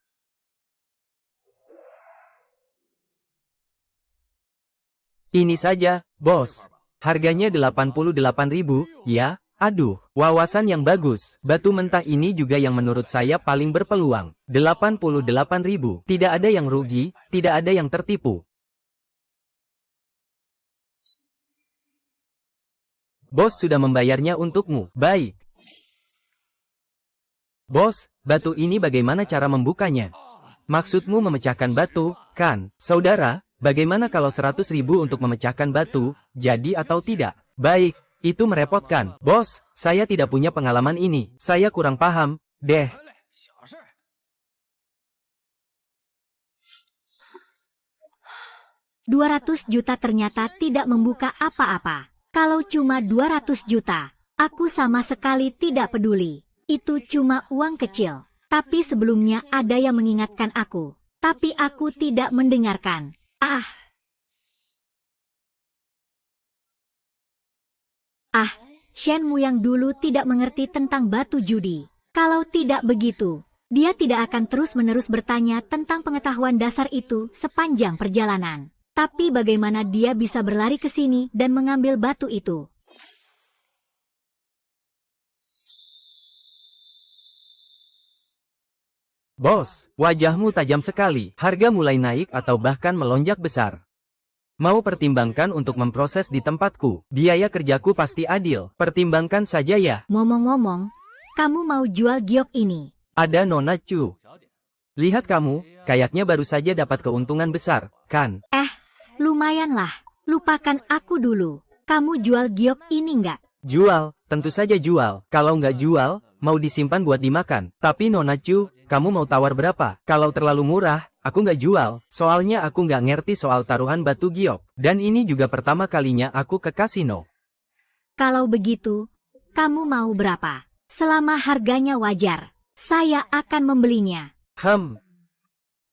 Ini saja, bos. Harganya 88.000, ya? Aduh, wawasan yang bagus. Batu mentah ini juga yang menurut saya paling berpeluang. 88.000. Tidak ada yang rugi, tidak ada yang tertipu. Bos sudah membayarnya untukmu. Baik. Bos, batu ini bagaimana cara membukanya? Maksudmu memecahkan batu, kan? Saudara, bagaimana kalau 100.000 untuk memecahkan batu, jadi atau tidak? Baik, itu merepotkan. Bos, saya tidak punya pengalaman ini. Saya kurang paham, deh. $200 juta ternyata tidak membuka apa-apa. Kalau cuma 200 juta, aku sama sekali tidak peduli. Itu cuma uang kecil. Tapi sebelumnya ada yang mengingatkan aku. Tapi aku tidak mendengarkan. Shenmu yang dulu tidak mengerti tentang batu judi. Kalau tidak begitu, dia tidak akan terus-menerus bertanya tentang pengetahuan dasar itu sepanjang perjalanan. Tapi bagaimana dia bisa berlari ke sini dan mengambil batu itu? Bos, wajahmu tajam sekali. Harga mulai naik atau bahkan melonjak besar. Mau pertimbangkan untuk memproses di tempatku. Biaya kerjaku pasti adil. Pertimbangkan saja ya. Ngomong-ngomong, kamu mau jual giok ini? Ada Nona Chu. Lihat kamu, kayaknya baru saja dapat keuntungan besar, kan? Lumayanlah. Lupakan aku dulu. Kamu jual giok ini nggak? Jual, tentu saja jual. Kalau nggak jual, mau disimpan buat dimakan. Tapi Nona Chu, kamu mau tawar berapa? Kalau terlalu murah, aku nggak jual. Soalnya aku nggak ngerti soal taruhan batu giok. Dan ini juga pertama kalinya aku ke kasino. Kalau begitu, kamu mau berapa? Selama harganya wajar, saya akan membelinya.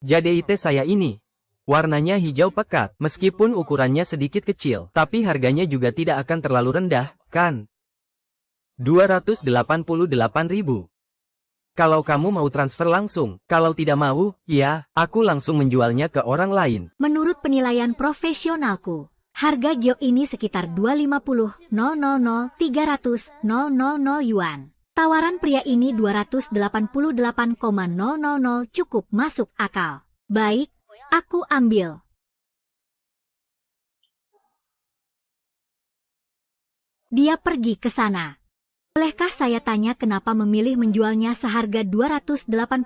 Jadeit saya ini. Warnanya hijau pekat. Meskipun ukurannya sedikit kecil, tapi harganya juga tidak akan terlalu rendah, kan? 288.000. Kalau kamu mau transfer langsung, kalau tidak mau, ya, aku langsung menjualnya ke orang lain. Menurut penilaian profesionalku, harga giok ini sekitar 250.000 300.000 yuan. Tawaran pria ini 288,000 cukup masuk akal. Baik, aku ambil. Dia pergi ke sana. Bolehkah saya tanya kenapa memilih menjualnya seharga 288,000?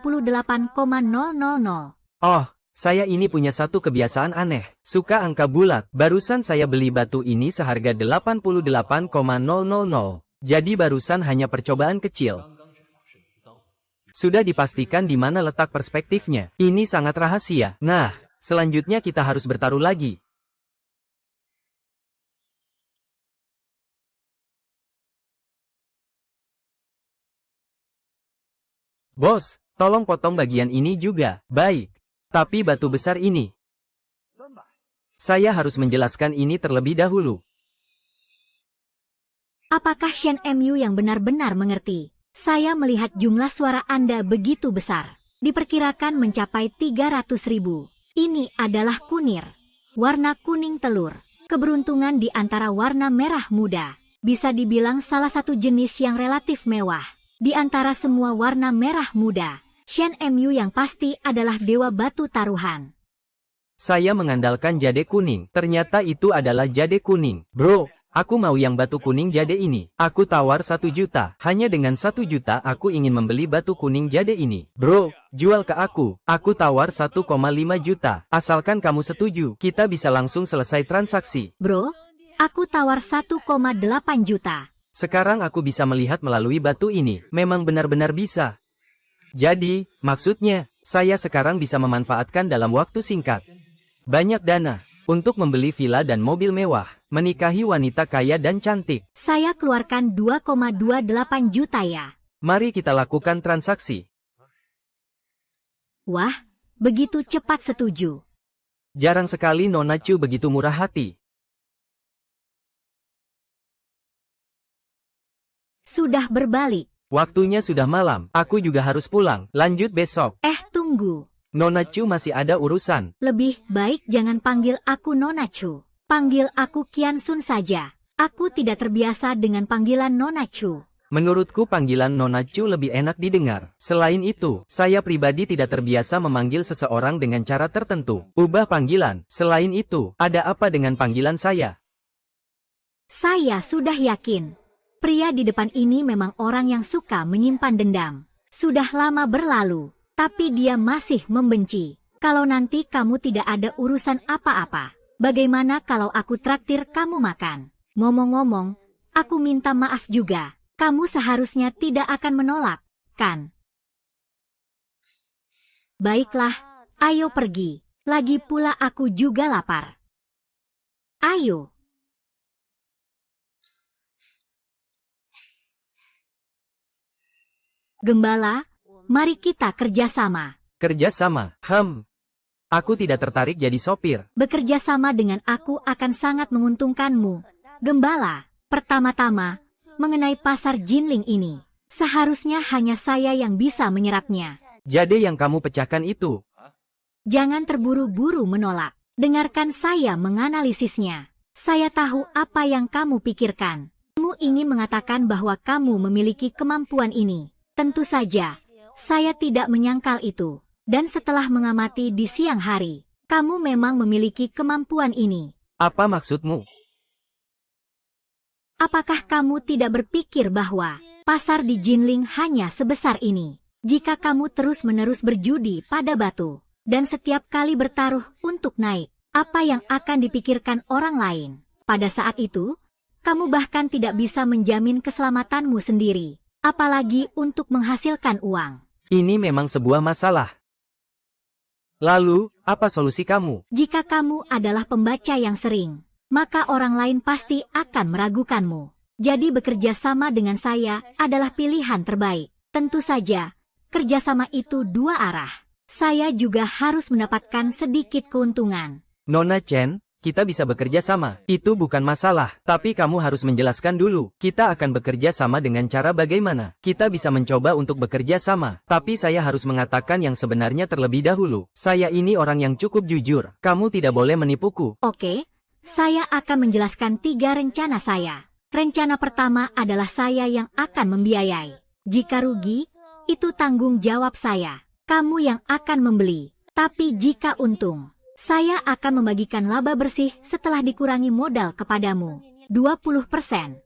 Oh, saya ini punya satu kebiasaan aneh. Suka angka bulat. Barusan saya beli batu ini seharga 88,000. Jadi barusan hanya percobaan kecil. Sudah dipastikan di mana letak perspektifnya. Ini sangat rahasia. Nah, selanjutnya kita harus bertaruh lagi. Bos, tolong potong bagian ini juga. Baik. Tapi batu besar ini. Saya harus menjelaskan ini terlebih dahulu. Apakah Shen Mu yang benar-benar mengerti? Saya melihat jumlah suara Anda begitu besar. Diperkirakan mencapai 300.000. Ini adalah kunir. Warna kuning telur. Keberuntungan di antara warna merah muda. Bisa dibilang salah satu jenis yang relatif mewah. Di antara semua warna merah muda, Shen Mu yang pasti adalah dewa batu taruhan. Saya mengandalkan jade kuning. Ternyata itu adalah jade kuning. Bro, aku mau yang batu kuning jade ini. Aku tawar 1 juta. Hanya dengan 1 juta aku ingin membeli batu kuning jade ini. Bro, jual ke aku. Aku tawar 1,5 juta. Asalkan kamu setuju, kita bisa langsung selesai transaksi. Bro, aku tawar 1,8 juta. Sekarang aku bisa melihat melalui batu ini. Memang benar-benar bisa. Jadi, maksudnya, saya sekarang bisa memanfaatkan dalam waktu singkat banyak dana untuk membeli villa dan mobil mewah, menikahi wanita kaya dan cantik. Saya keluarkan 2,28 juta ya. Mari kita lakukan transaksi. Wah, begitu cepat setuju. Jarang sekali Nona Chu begitu murah hati. Sudah berbalik. Waktunya sudah malam, aku juga harus pulang. Lanjut besok. Tunggu. Nona Chu masih ada urusan. Lebih baik jangan panggil aku Nona Chu. Panggil aku Qian Sun saja. Aku tidak terbiasa dengan panggilan Nona Chu. Menurutku panggilan Nona Chu lebih enak didengar. Selain itu, saya pribadi tidak terbiasa memanggil seseorang dengan cara tertentu. Ubah panggilan. Selain itu, ada apa dengan panggilan saya? Saya sudah yakin. Pria di depan ini memang orang yang suka menyimpan dendam. Sudah lama berlalu, tapi dia masih membenci. Kalau nanti kamu tidak ada urusan apa-apa, bagaimana kalau aku traktir kamu makan? Ngomong-ngomong, aku minta maaf juga. Kamu seharusnya tidak akan menolak, kan? Baiklah, ayo pergi. Lagi pula aku juga lapar. Ayo. Gembala, mari kita kerjasama. Kerjasama? Aku tidak tertarik jadi sopir. Bekerja sama dengan aku akan sangat menguntungkanmu. Gembala, pertama-tama, mengenai pasar Jinling ini, seharusnya hanya saya yang bisa menyerapnya. Jade yang kamu pecahkan itu. Jangan terburu-buru menolak. Dengarkan saya menganalisisnya. Saya tahu apa yang kamu pikirkan. Kamu ingin mengatakan bahwa kamu memiliki kemampuan ini. Tentu saja, saya tidak menyangkal itu. Dan setelah mengamati di siang hari, kamu memang memiliki kemampuan ini. Apa maksudmu? Apakah kamu tidak berpikir bahwa pasar di Jinling hanya sebesar ini? Jika kamu terus-menerus berjudi pada batu, dan setiap kali bertaruh untuk naik, apa yang akan dipikirkan orang lain? Pada saat itu, kamu bahkan tidak bisa menjamin keselamatanmu sendiri, apalagi untuk menghasilkan uang. Ini memang sebuah masalah. Lalu, apa solusi kamu? Jika kamu adalah pembaca yang sering, maka orang lain pasti akan meragukanmu. Jadi bekerja sama dengan saya adalah pilihan terbaik. Tentu saja, kerjasama itu dua arah. Saya juga harus mendapatkan sedikit keuntungan. Nona Chen, kita bisa bekerja sama. Itu bukan masalah, tapi kamu harus menjelaskan dulu. Kita akan bekerja sama dengan cara bagaimana? Kita bisa mencoba untuk bekerja sama, tapi saya harus mengatakan yang sebenarnya terlebih dahulu. Saya ini orang yang cukup jujur. Kamu tidak boleh menipuku. Oke, saya akan menjelaskan 3 rencana saya. Rencana pertama adalah saya yang akan membiayai. Jika rugi, itu tanggung jawab saya. Kamu yang akan membeli. Tapi jika untung, saya akan membagikan laba bersih setelah dikurangi modal kepadamu. 20%.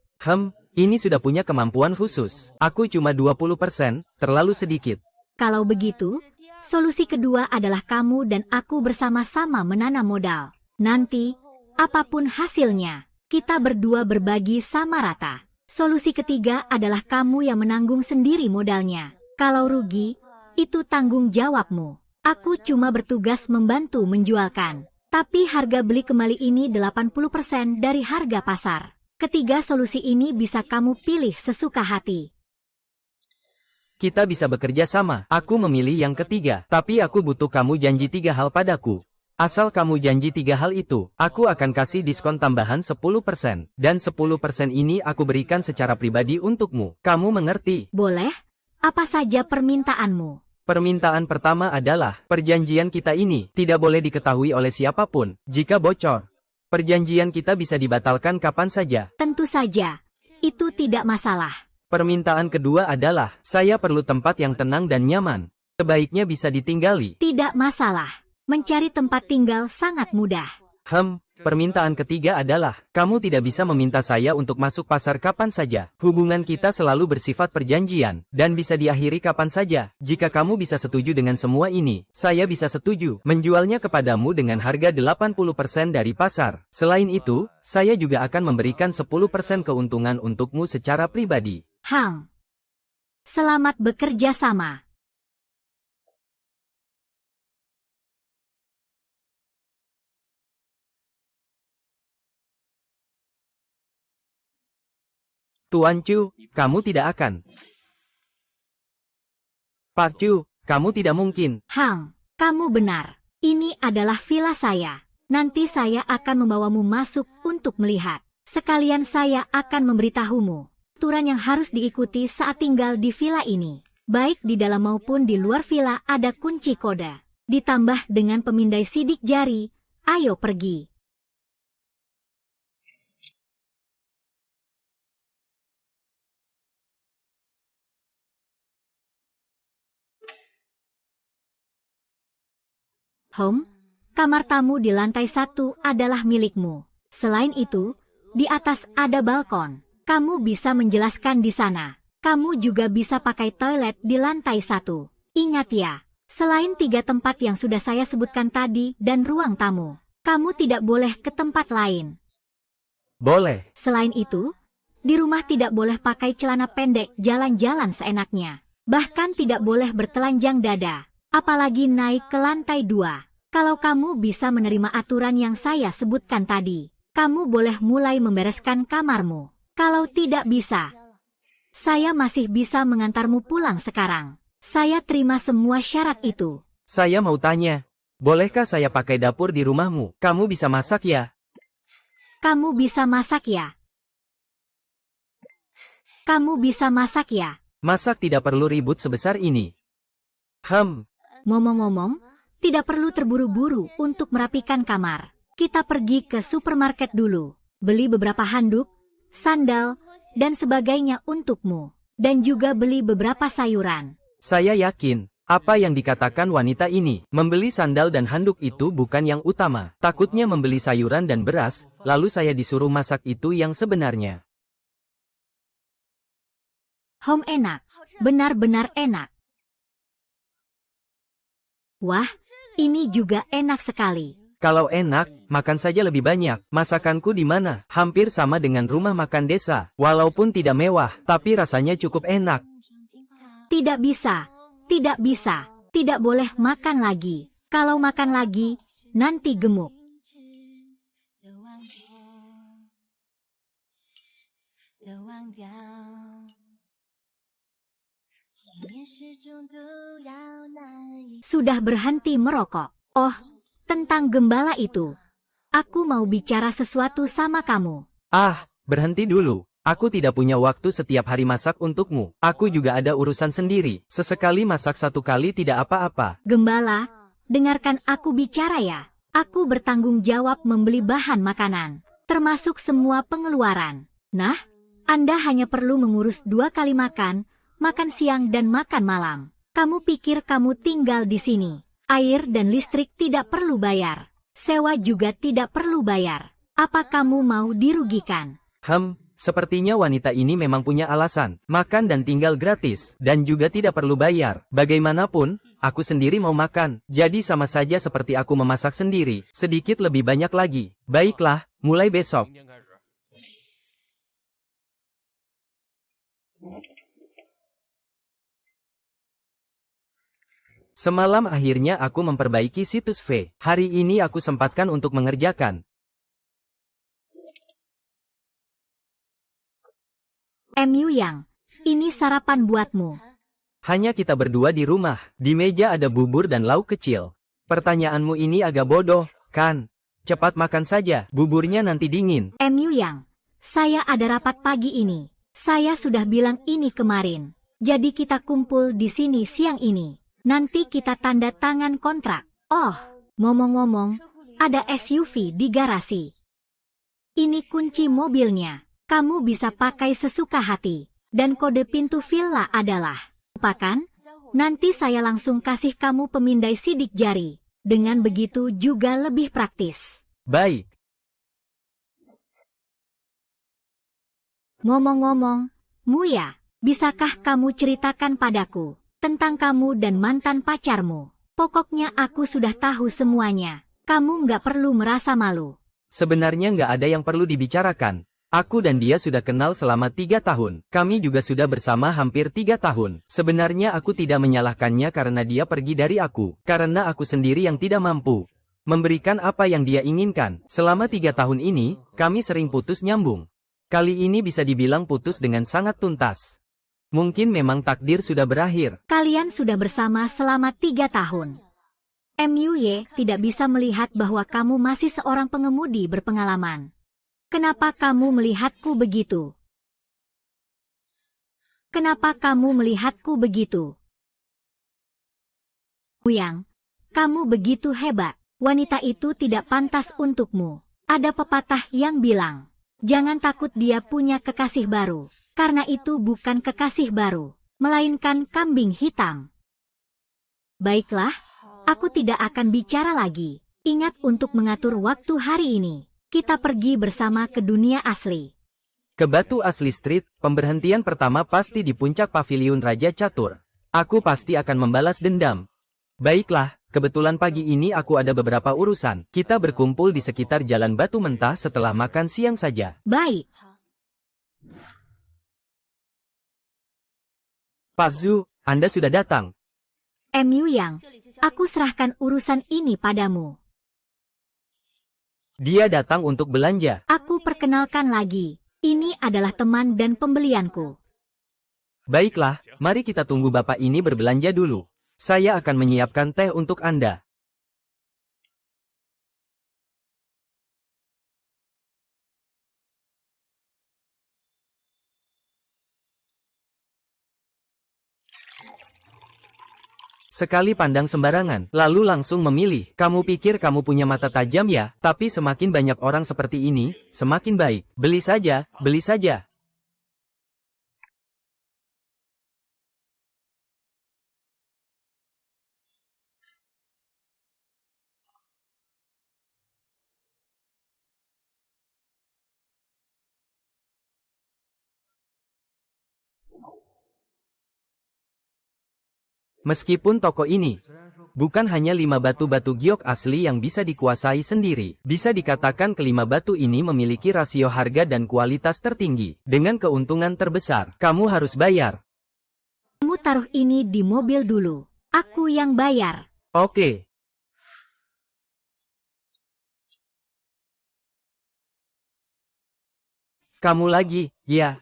Ini sudah punya kemampuan khusus. Aku cuma 20%, terlalu sedikit. Kalau begitu, solusi kedua adalah kamu dan aku bersama-sama menanam modal. Nanti, apapun hasilnya, kita berdua berbagi sama rata. Solusi ketiga adalah kamu yang menanggung sendiri modalnya. Kalau rugi, itu tanggung jawabmu. Aku cuma bertugas membantu menjualkan. Tapi harga beli kembali ini 80% dari harga pasar. Ketiga solusi ini bisa kamu pilih sesuka hati. Kita bisa bekerja sama. Aku memilih yang ketiga, tapi aku butuh kamu janji 3 hal padaku. Asal kamu janji 3 hal itu, aku akan kasih diskon tambahan 10%. Dan 10% ini aku berikan secara pribadi untukmu. Kamu mengerti? Boleh? Apa saja permintaanmu? Permintaan pertama adalah, perjanjian kita ini tidak boleh diketahui oleh siapapun. Jika bocor, perjanjian kita bisa dibatalkan kapan saja. Tentu saja, itu tidak masalah. Permintaan kedua adalah, saya perlu tempat yang tenang dan nyaman. Sebaiknya bisa ditinggali. Tidak masalah. Mencari tempat tinggal sangat mudah. Permintaan ketiga adalah, kamu tidak bisa meminta saya untuk masuk pasar kapan saja. Hubungan kita selalu bersifat perjanjian, dan bisa diakhiri kapan saja. Jika kamu bisa setuju dengan semua ini, saya bisa setuju menjualnya kepadamu dengan harga 80% dari pasar. Selain itu, saya juga akan memberikan 10% keuntungan untukmu secara pribadi. Selamat bekerja sama. Tuan Chu, kamu tidak akan. Pak Chu, kamu tidak mungkin. Kamu benar. Ini adalah villa saya. Nanti saya akan membawamu masuk untuk melihat. Sekalian saya akan memberitahumu aturan yang harus diikuti saat tinggal di villa ini. Baik di dalam maupun di luar villa ada kunci kode. Ditambah dengan pemindai sidik jari. Ayo pergi. Kamar tamu di lantai 1 adalah milikmu. Selain itu, di atas ada balkon. Kamu bisa menjelaskan di sana. Kamu juga bisa pakai toilet di lantai 1. Ingat ya, selain 3 tempat yang sudah saya sebutkan tadi dan ruang tamu, kamu tidak boleh ke tempat lain. Boleh. Selain itu, di rumah tidak boleh pakai celana pendek jalan-jalan seenaknya. Bahkan tidak boleh bertelanjang dada, apalagi naik ke lantai 2. Kalau kamu bisa menerima aturan yang saya sebutkan tadi, kamu boleh mulai membereskan kamarmu. Kalau tidak bisa, saya masih bisa mengantarmu pulang sekarang. Saya terima semua syarat itu. Saya mau tanya, bolehkah saya pakai dapur di rumahmu? Kamu bisa masak ya? Kamu bisa masak ya? Kamu bisa masak ya? Masak tidak perlu ribut sebesar ini. Ngomong-ngomong, tidak perlu terburu-buru untuk merapikan kamar. Kita pergi ke supermarket dulu, beli beberapa handuk, sandal, dan sebagainya untukmu. Dan juga beli beberapa sayuran. Saya yakin, apa yang dikatakan wanita ini, membeli sandal dan handuk itu bukan yang utama. Takutnya membeli sayuran dan beras, lalu saya disuruh masak itu yang sebenarnya. Enak, benar-benar enak. Wah, ini juga enak sekali. Kalau enak, makan saja lebih banyak. Masakanku di mana? Hampir sama dengan rumah makan desa. Walaupun tidak mewah, tapi rasanya cukup enak. Tidak bisa. Tidak bisa. Tidak boleh makan lagi. Kalau makan lagi, nanti gemuk. Sudah berhenti merokok. Oh, tentang gembala itu. Aku mau bicara sesuatu sama kamu. Ah, berhenti dulu. Aku tidak punya waktu setiap hari masak untukmu. Aku juga ada urusan sendiri. Sesekali masak satu kali tidak apa-apa. Gembala, dengarkan aku bicara ya. Aku bertanggung jawab membeli bahan makanan, termasuk semua pengeluaran. Nah, Anda hanya perlu mengurus 2 kali makan siang dan makan malam. Kamu pikir kamu tinggal di sini. Air dan listrik tidak perlu bayar. Sewa juga tidak perlu bayar. Apa kamu mau dirugikan? Sepertinya wanita ini memang punya alasan. Makan dan tinggal gratis, dan juga tidak perlu bayar. Bagaimanapun, aku sendiri mau makan. Jadi sama saja seperti aku memasak sendiri. Sedikit lebih banyak lagi. Baiklah, mulai besok. Semalam akhirnya aku memperbaiki situs V. Hari ini aku sempatkan untuk mengerjakan. MU Yang, ini sarapan buatmu. Hanya kita berdua di rumah. Di meja ada bubur dan lauk kecil. Pertanyaanmu ini agak bodoh, kan? Cepat makan saja, buburnya nanti dingin. MU Yang, saya ada rapat pagi ini. Saya sudah bilang ini kemarin. Jadi kita kumpul di sini siang ini. Nanti kita tanda tangan kontrak. Oh, ngomong-ngomong, ada SUV di garasi. Ini kunci mobilnya. Kamu bisa pakai sesuka hati. Dan kode pintu villa adalah, lupakan, nanti saya langsung kasih kamu pemindai sidik jari. Dengan begitu juga lebih praktis. Baik. Ngomong-ngomong, Muya, bisakah kamu ceritakan padaku tentang kamu dan mantan pacarmu? Pokoknya aku sudah tahu semuanya. Kamu nggak perlu merasa malu. Sebenarnya nggak ada yang perlu dibicarakan. Aku dan dia sudah kenal selama 3 tahun. Kami juga sudah bersama hampir 3 tahun. Sebenarnya aku tidak menyalahkannya karena dia pergi dari aku. Karena aku sendiri yang tidak mampu memberikan apa yang dia inginkan. Selama 3 tahun ini, kami sering putus nyambung. Kali ini bisa dibilang putus dengan sangat tuntas. Mungkin memang takdir sudah berakhir. Kalian sudah bersama selama 3 tahun. MUY tidak bisa melihat bahwa kamu masih seorang pengemudi berpengalaman. Kenapa kamu melihatku begitu? Kenapa kamu melihatku begitu? Uyang, kamu begitu hebat. Wanita itu tidak pantas untukmu. Ada pepatah yang bilang, jangan takut dia punya kekasih baru. Karena itu bukan kekasih baru, melainkan kambing hitam. Baiklah, aku tidak akan bicara lagi. Ingat untuk mengatur waktu hari ini. Kita pergi bersama ke dunia asli. Ke Batu Asli Street, pemberhentian pertama pasti di puncak paviliun Raja Catur. Aku pasti akan membalas dendam. Baiklah, kebetulan pagi ini aku ada beberapa urusan. Kita berkumpul di sekitar Jalan Batu Mentah setelah makan siang saja. Baik. Pak Zhu, Anda sudah datang. MU Yang, aku serahkan urusan ini padamu. Dia datang untuk belanja. Aku perkenalkan lagi. Ini adalah teman dan pembelianku. Baiklah, mari kita tunggu Bapak ini berbelanja dulu. Saya akan menyiapkan teh untuk Anda. Sekali pandang sembarangan, lalu langsung memilih. Kamu pikir kamu punya mata tajam ya? Tapi semakin banyak orang seperti ini, semakin baik. Beli saja, beli saja. Meskipun toko ini bukan hanya 5 batu-batu giok asli yang bisa dikuasai sendiri, bisa dikatakan kelima batu ini memiliki rasio harga dan kualitas tertinggi. Dengan keuntungan terbesar, kamu harus bayar. Kamu taruh ini di mobil dulu. Aku yang bayar. Oke. Kamu lagi, ya.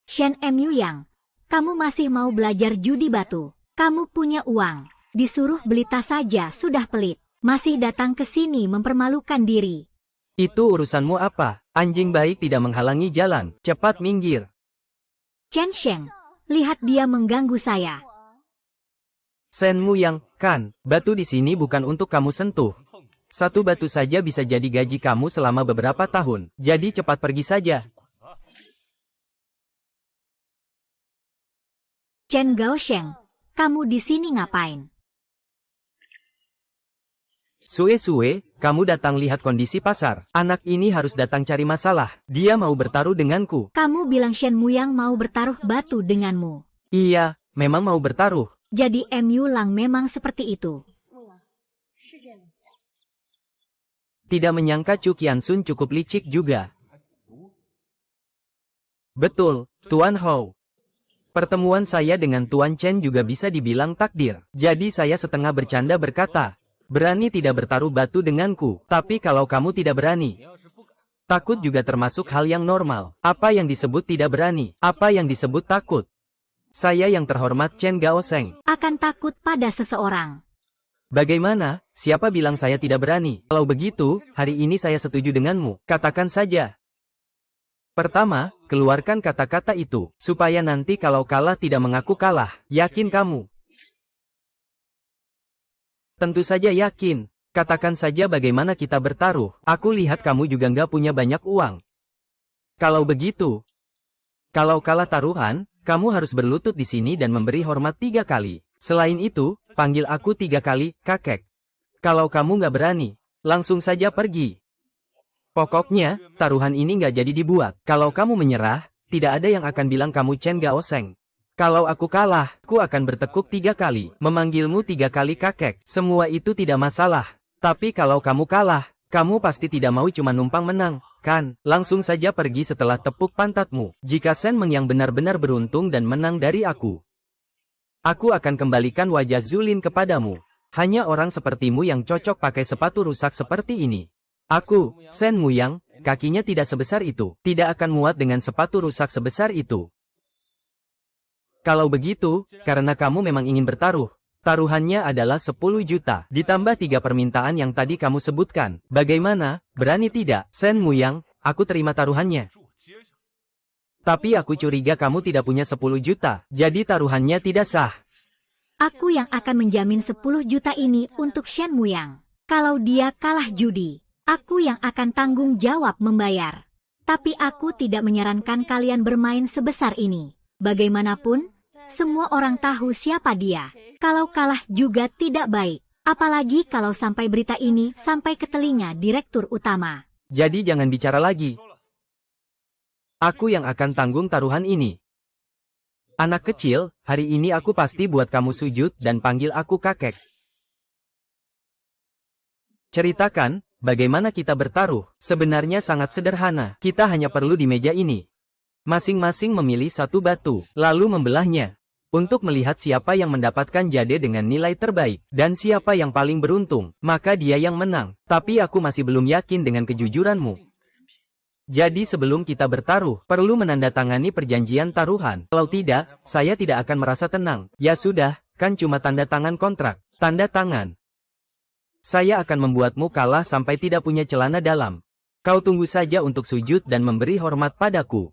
Shen MU Yang, kamu masih mau belajar judi batu? Kamu punya uang. Disuruh beli tas saja sudah pelit. Masih datang ke sini mempermalukan diri. Itu urusanmu apa? Anjing baik tidak menghalangi jalan. Cepat minggir. Chen Sheng, lihat dia mengganggu saya. Shen Muyang, kan, batu di sini bukan untuk kamu sentuh. Satu batu saja bisa jadi gaji kamu selama beberapa tahun. Jadi cepat pergi saja. Chen Gaosheng, kamu di sini ngapain? Sue, kamu datang lihat kondisi pasar. Anak ini harus datang cari masalah. Dia mau bertaruh denganku. Kamu bilang Shen Muyang mau bertaruh batu denganmu. Iya, memang mau bertaruh. Jadi Mu Lang memang seperti itu. Tidak menyangka Chu Qiansun cukup licik juga. Betul, Tuan Hou. Pertemuan saya dengan Tuan Chen juga bisa dibilang takdir. Jadi saya setengah bercanda berkata, berani tidak bertaruh batu denganku, tapi kalau kamu tidak berani. Takut juga termasuk hal yang normal. Apa yang disebut tidak berani? Apa yang disebut takut? Saya yang terhormat Chen Gaosheng. Akan takut pada seseorang. Bagaimana? Siapa bilang saya tidak berani? Kalau begitu, hari ini saya setuju denganmu. Katakan saja. Pertama, keluarkan kata-kata itu, supaya nanti kalau kalah tidak mengaku kalah. Yakin kamu? Tentu saja yakin. Katakan saja bagaimana kita bertaruh. Aku lihat kamu juga nggak punya banyak uang. Kalau begitu, kalau kalah taruhan, kamu harus berlutut di sini dan memberi hormat 3 kali. Selain itu, panggil aku 3 kali, kakek. Kalau kamu nggak berani, langsung saja pergi. Pokoknya, taruhan ini nggak jadi dibuat. Kalau kamu menyerah, tidak ada yang akan bilang kamu Chen Gaosheng. Kalau aku kalah, aku akan bertekuk 3 kali, memanggilmu 3 kali kakek. Semua itu tidak masalah. Tapi kalau kamu kalah, kamu pasti tidak mau cuma numpang menang, kan? Langsung saja pergi setelah tepuk pantatmu. Jika Shen Meng yang benar-benar beruntung dan menang dari aku akan kembalikan wajah Zulin kepadamu. Hanya orang sepertimu yang cocok pakai sepatu rusak seperti ini. Aku, Shen Muyang, kakinya tidak sebesar itu, tidak akan muat dengan sepatu rusak sebesar itu. Kalau begitu, karena kamu memang ingin bertaruh, taruhannya adalah 10 juta, ditambah 3 permintaan yang tadi kamu sebutkan. Bagaimana? Berani tidak? Shen Muyang, aku terima taruhannya. Tapi aku curiga kamu tidak punya 10 juta, jadi taruhannya tidak sah. Aku yang akan menjamin 10 juta ini untuk Shen Muyang. Kalau dia kalah judi, aku yang akan tanggung jawab membayar. Tapi aku tidak menyarankan kalian bermain sebesar ini. Bagaimanapun, semua orang tahu siapa dia. Kalau kalah juga tidak baik. Apalagi kalau sampai berita ini sampai ke telinga direktur utama. Jadi jangan bicara lagi. Aku yang akan tanggung taruhan ini. Anak kecil, hari ini aku pasti buat kamu sujud dan panggil aku kakek. Ceritakan, bagaimana kita bertaruh? Sebenarnya sangat sederhana. Kita hanya perlu di meja ini. Masing-masing memilih 1 batu, lalu membelahnya. Untuk melihat siapa yang mendapatkan jade dengan nilai terbaik, dan siapa yang paling beruntung, maka dia yang menang. Tapi aku masih belum yakin dengan kejujuranmu. Jadi sebelum kita bertaruh, perlu menandatangani perjanjian taruhan. Kalau tidak, saya tidak akan merasa tenang. Ya sudah, kan cuma tanda tangan kontrak. Tanda tangan. Saya akan membuatmu kalah sampai tidak punya celana dalam. Kau tunggu saja untuk sujud dan memberi hormat padaku.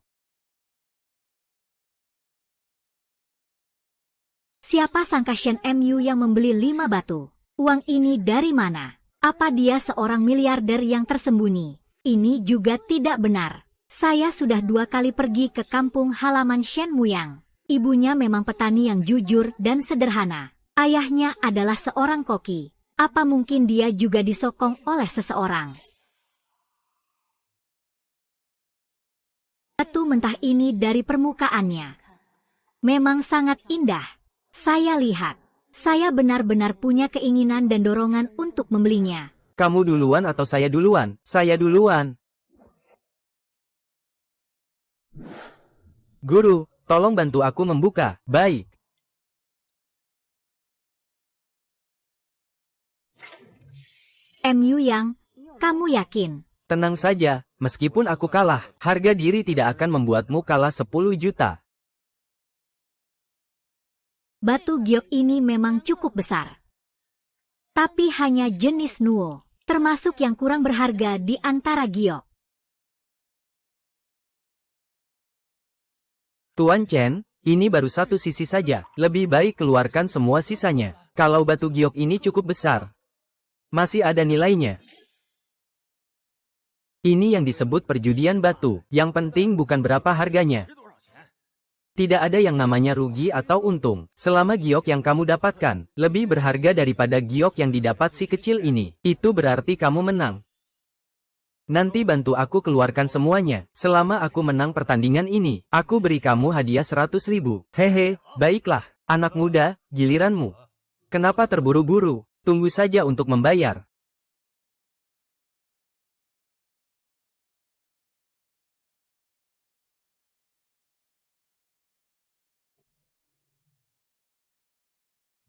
Siapa sangka Shen Mu yang membeli 5 batu? Uang ini dari mana? Apa dia seorang miliarder yang tersembunyi? Ini juga tidak benar. Saya sudah 2 kali pergi ke kampung halaman Shen Muyang. Ibunya memang petani yang jujur dan sederhana. Ayahnya adalah seorang koki. Apa mungkin dia juga disokong oleh seseorang? Batu mentah ini dari permukaannya memang sangat indah. Saya lihat. Saya benar-benar punya keinginan dan dorongan untuk membelinya. Kamu duluan atau saya duluan? Saya duluan. Guru, tolong bantu aku membuka. Baik. Mu Yang, kamu yakin? Tenang saja, meskipun aku kalah, harga diri tidak akan membuatmu kalah 10 juta. Batu giok ini memang cukup besar. tapi hanya jenis Nuo, termasuk yang kurang berharga di antara giok. Tuan Chen, ini baru satu sisi saja. Lebih baik keluarkan semua sisanya. Kalau batu giok ini cukup besar, masih ada nilainya. Ini yang disebut perjudian batu. Yang penting bukan berapa harganya. Tidak ada yang namanya rugi atau untung. Selama giok yang kamu dapatkan lebih berharga daripada giok yang didapat si kecil ini, itu berarti kamu menang. Nanti bantu aku keluarkan semuanya. Selama aku menang pertandingan ini, aku beri kamu hadiah 100.000. Hehe, baiklah. Anak muda, giliranmu. Kenapa terburu-buru? Tunggu saja untuk membayar.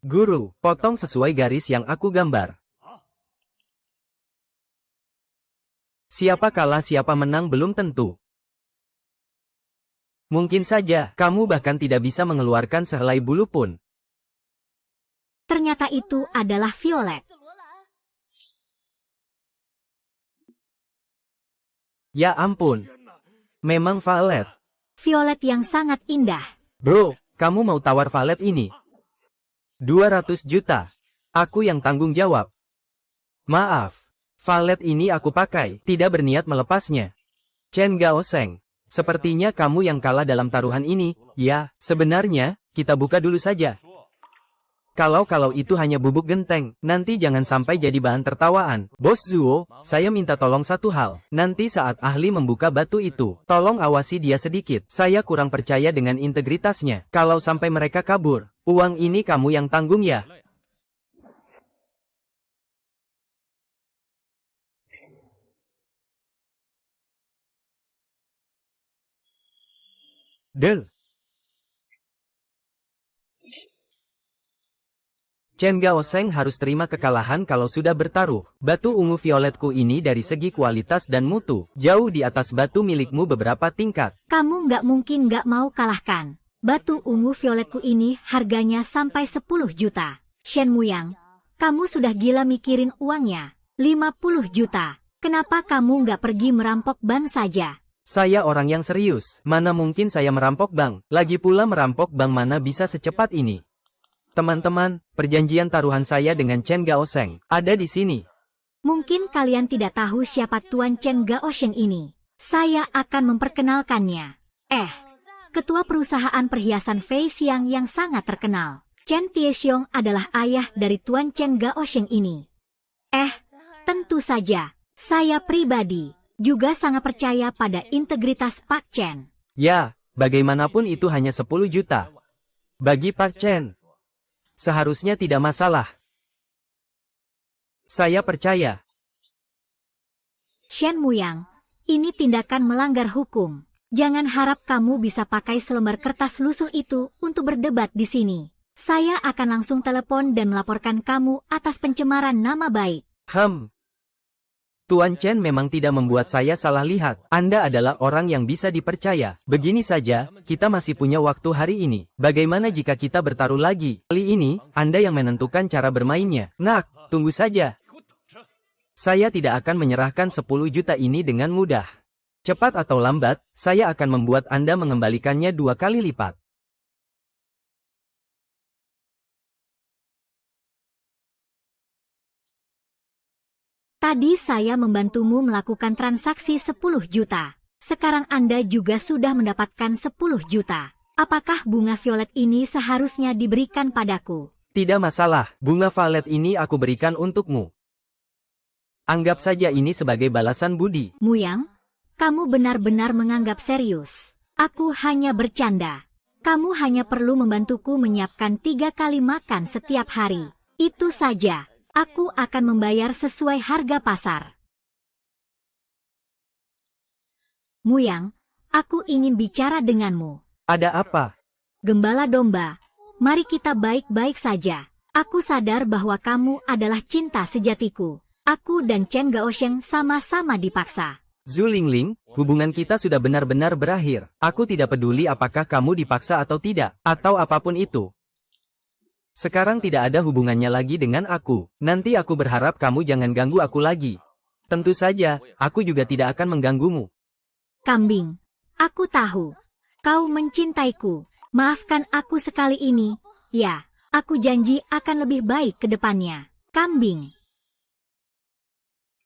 Guru, potong sesuai garis yang aku gambar. Siapa kalah siapa menang belum tentu. Mungkin saja, kamu bahkan tidak bisa mengeluarkan sehelai bulu pun. Ternyata itu adalah Violet. Ya ampun. Memang Violet. Violet yang sangat indah. Bro, kamu mau tawar Violet ini? 200 juta. Aku yang tanggung jawab. Maaf. Violet ini aku pakai, tidak berniat melepasnya. Chen Gaoseng. Sepertinya kamu yang kalah dalam taruhan ini. Ya, sebenarnya, kita buka dulu saja. Kalau itu hanya bubuk genteng, nanti jangan sampai jadi bahan tertawaan. Bos Zuo, saya minta tolong satu hal. Nanti saat ahli membuka batu itu, tolong awasi dia sedikit. Saya kurang percaya dengan integritasnya. Kalau sampai mereka kabur, uang ini kamu yang tanggung ya. Del. Chen Gaoseng harus terima kekalahan kalau sudah bertaruh. Batu ungu violetku ini dari segi kualitas dan mutu, jauh di atas batu milikmu beberapa tingkat. Kamu nggak mungkin nggak mau kalahkan. Batu ungu violetku ini harganya sampai 10 juta. Shen Muyang, kamu sudah gila mikirin uangnya. 50 juta. Kenapa kamu nggak pergi merampok bank saja? Saya orang yang serius. Mana mungkin saya merampok bank? Lagi pula merampok bank mana bisa secepat ini? Teman-teman, perjanjian taruhan saya dengan Chen Gaoseng ada di sini. Mungkin kalian tidak tahu siapa Tuan Chen Gaosheng ini. Saya akan memperkenalkannya. Ketua perusahaan perhiasan Fei Xiang yang sangat terkenal. Chen Tiexiong adalah ayah dari Tuan Chen Gaosheng ini. Tentu saja, saya pribadi juga sangat percaya pada integritas Pak Chen. Ya, bagaimanapun itu hanya 10 juta. Bagi Pak Chen, seharusnya tidak masalah. Saya percaya. Shen Muyang, ini tindakan melanggar hukum. Jangan harap kamu bisa pakai selembar kertas lusuh itu untuk berdebat di sini. Saya akan langsung telepon dan melaporkan kamu atas pencemaran nama baik. Tuan Chen memang tidak membuat saya salah lihat. Anda adalah orang yang bisa dipercaya. Begini saja, kita masih punya waktu hari ini. Bagaimana jika kita bertaruh lagi? Kali ini, Anda yang menentukan cara bermainnya. Nak, tunggu saja. Saya tidak akan menyerahkan 10 juta ini dengan mudah. Cepat atau lambat, saya akan membuat Anda mengembalikannya 2 kali lipat. Tadi saya membantumu melakukan transaksi 10 juta. Sekarang Anda juga sudah mendapatkan 10 juta. Apakah bunga violet ini seharusnya diberikan padaku? Tidak masalah, bunga violet ini aku berikan untukmu. Anggap saja ini sebagai balasan budi. Muyang, kamu benar-benar menganggap serius. Aku hanya bercanda. Kamu hanya perlu membantuku menyiapkan 3 kali makan setiap hari. Itu saja. Aku akan membayar sesuai harga pasar. Muyang, aku ingin bicara denganmu. Ada apa? Gembala domba, mari kita baik-baik saja. Aku sadar bahwa kamu adalah cinta sejatiku. Aku dan Chen Gaosheng sama-sama dipaksa. Zhu Lingling, hubungan kita sudah benar-benar berakhir. Aku tidak peduli apakah kamu dipaksa atau tidak, atau apapun itu. Sekarang tidak ada hubungannya lagi dengan aku. Nanti aku berharap kamu jangan ganggu aku lagi. Tentu saja, aku juga tidak akan mengganggumu. Kambing, aku tahu. Kau mencintaiku. Maafkan aku sekali ini. Ya, aku janji akan lebih baik ke depannya. Kambing.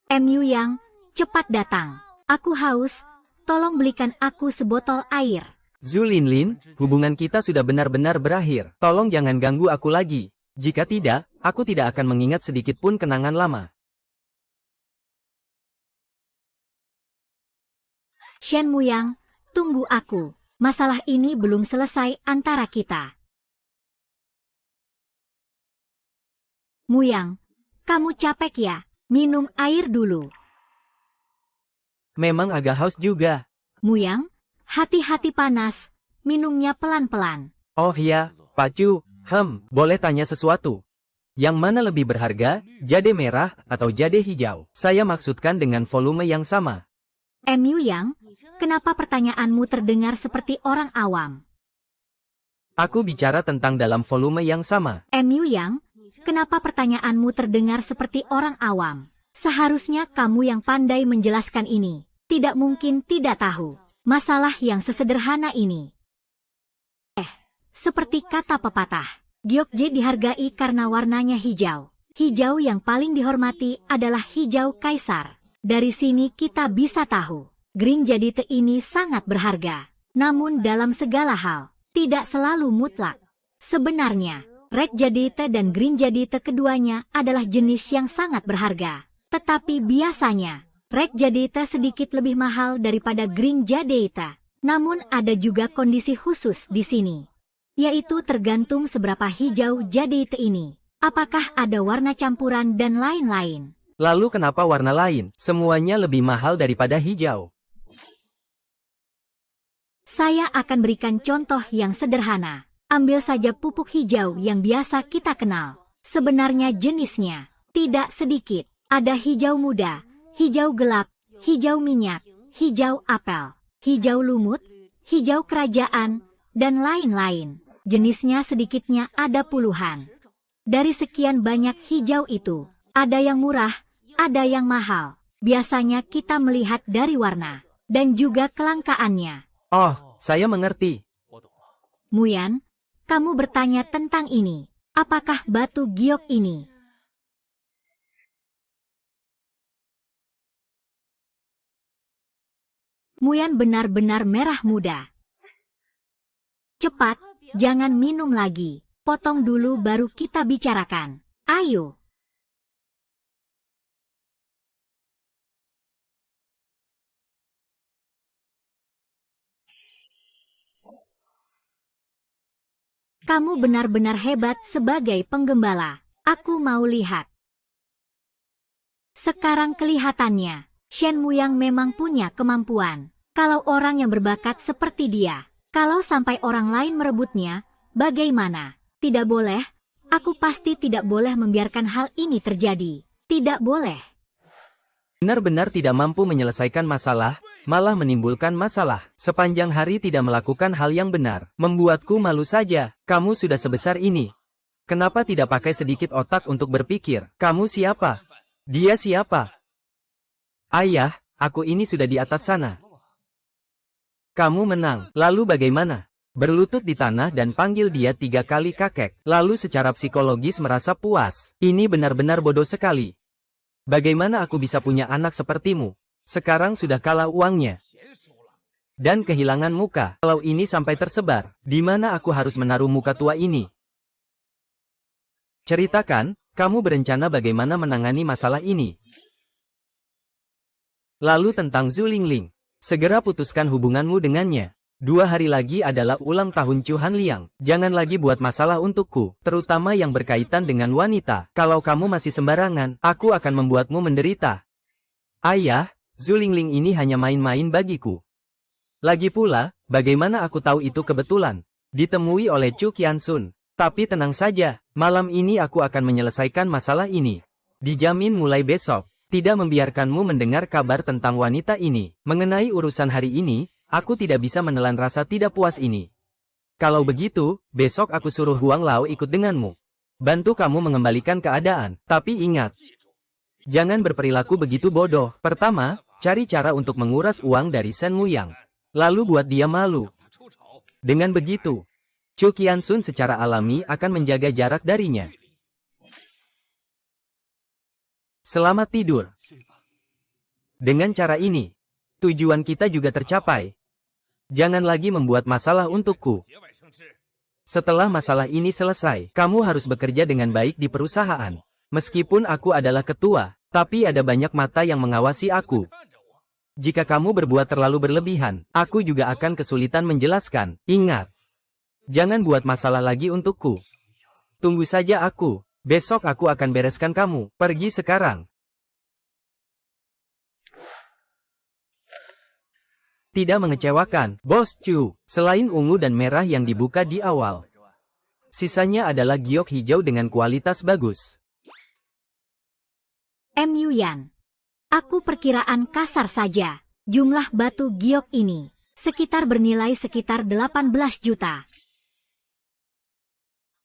Mu Yang, cepat datang. Aku haus. Tolong belikan aku sebotol air. Zhu Linlin, hubungan kita sudah benar-benar berakhir. Tolong jangan ganggu aku lagi. Jika tidak, aku tidak akan mengingat sedikit pun kenangan lama. Shen Muyang, tunggu aku. Masalah ini belum selesai antara kita. Muyang, kamu capek ya? Minum air dulu. Memang agak haus juga. Muyang, hati-hati panas. Minumnya pelan-pelan. Oh ya, Pak Chu, boleh tanya sesuatu? Yang mana lebih berharga, jade merah atau jade hijau? Saya maksudkan dengan volume yang sama. Mu Yang, kenapa pertanyaanmu terdengar seperti orang awam? Aku bicara tentang dalam volume yang sama. Mu Yang, kenapa pertanyaanmu terdengar seperti orang awam? Seharusnya kamu yang pandai menjelaskan ini. Tidak mungkin tidak tahu masalah yang sesederhana ini. Seperti kata pepatah, Gyokje dihargai karena warnanya hijau. Hijau yang paling dihormati adalah hijau kaisar. Dari sini kita bisa tahu, Green Jadite ini sangat berharga. Namun dalam segala hal, tidak selalu mutlak. Sebenarnya, Red Jadite dan Green Jadite keduanya adalah jenis yang sangat berharga. Tetapi biasanya, Red Jadite sedikit lebih mahal daripada Green Jadite. Namun ada juga kondisi khusus di sini, yaitu tergantung seberapa hijau Jadite ini. Apakah ada warna campuran dan lain-lain. Lalu kenapa warna lain? Semuanya lebih mahal daripada hijau. Saya akan berikan contoh yang sederhana. Ambil saja pupuk hijau yang biasa kita kenal. Sebenarnya jenisnya tidak sedikit. Ada hijau muda, hijau gelap, hijau minyak, hijau apel, hijau lumut, hijau kerajaan, dan lain-lain. Jenisnya sedikitnya ada puluhan. Dari sekian banyak hijau itu, ada yang murah, ada yang mahal. Biasanya kita melihat dari warna, dan juga kelangkaannya. Oh, saya mengerti. Muyan, kamu bertanya tentang ini. Apakah batu giok ini? Muyan benar-benar merah muda. Cepat, jangan minum lagi. Potong dulu baru kita bicarakan. Ayo. Kamu benar-benar hebat sebagai penggembala. Aku mau lihat. Sekarang kelihatannya, Shen Muyang memang punya kemampuan. Kalau orang yang berbakat seperti dia, kalau sampai orang lain merebutnya, bagaimana? Tidak boleh. Aku pasti tidak boleh membiarkan hal ini terjadi. Tidak boleh. Benar-benar tidak mampu menyelesaikan masalah, malah menimbulkan masalah. Sepanjang hari tidak melakukan hal yang benar. Membuatku malu saja. Kamu sudah sebesar ini. Kenapa tidak pakai sedikit otak untuk berpikir? Kamu siapa? Dia siapa? Ayah, aku ini sudah di atas sana. Kamu menang. Lalu bagaimana? Berlutut di tanah dan panggil dia 3 kali kakek. Lalu secara psikologis merasa puas. Ini benar-benar bodoh sekali. Bagaimana aku bisa punya anak sepertimu? Sekarang sudah kalah uangnya. Dan kehilangan muka. Kalau ini sampai tersebar, di mana aku harus menaruh muka tua ini? Ceritakan, kamu berencana bagaimana menangani masalah ini? Lalu tentang Zhu Lingling. Segera putuskan hubunganmu dengannya. 2 hari lagi adalah ulang tahun Chu Hanliang. Jangan lagi buat masalah untukku, terutama yang berkaitan dengan wanita. Kalau kamu masih sembarangan, aku akan membuatmu menderita. Ayah, Zhu Lingling ini hanya main-main bagiku. Lagi pula, bagaimana aku tahu itu kebetulan? Ditemui oleh Chu Qiansun. Tapi tenang saja, malam ini aku akan menyelesaikan masalah ini. Dijamin mulai besok. Tidak membiarkanmu mendengar kabar tentang wanita ini. Mengenai urusan hari ini, aku tidak bisa menelan rasa tidak puas ini. Kalau begitu, besok aku suruh Huang Lao ikut denganmu. bantu kamu mengembalikan keadaan. Tapi ingat, jangan berperilaku begitu bodoh. Pertama, cari cara untuk menguras uang dari Shen Muyang. Lalu buat dia malu. Dengan begitu, Chu Qianxun secara alami akan menjaga jarak darinya. Selamat tidur. Dengan cara ini, tujuan kita juga tercapai. Jangan lagi membuat masalah untukku. Setelah masalah ini selesai, kamu harus bekerja dengan baik di perusahaan. Meskipun aku adalah ketua, tapi ada banyak mata yang mengawasi aku. Jika kamu berbuat terlalu berlebihan, aku juga akan kesulitan menjelaskan. Ingat, jangan buat masalah lagi untukku. Tunggu saja aku. Besok aku akan bereskan kamu. Pergi sekarang. Tidak mengecewakan, Bos Chu. Selain ungu dan merah yang dibuka di awal, sisanya adalah giok hijau dengan kualitas bagus. M. Yuyan. Aku perkiraan kasar saja. Jumlah batu giok ini sekitar bernilai sekitar 18 juta.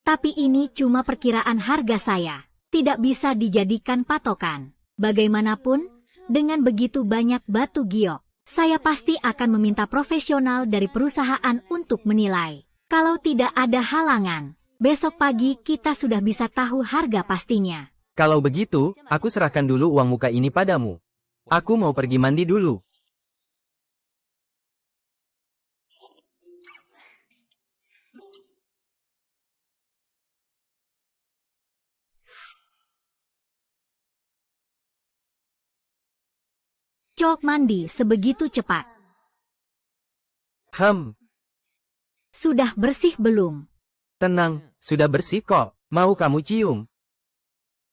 Tapi ini cuma perkiraan harga saya. Tidak bisa dijadikan patokan. Bagaimanapun, dengan begitu banyak batu giok, saya pasti akan meminta profesional dari perusahaan untuk menilai. Kalau tidak ada halangan, besok pagi kita sudah bisa tahu harga pastinya. Kalau begitu, aku serahkan dulu uang muka ini padamu. Aku mau pergi mandi dulu. Cok mandi sebegitu cepat. Sudah bersih belum? Tenang, sudah bersih kok. Mau kamu cium?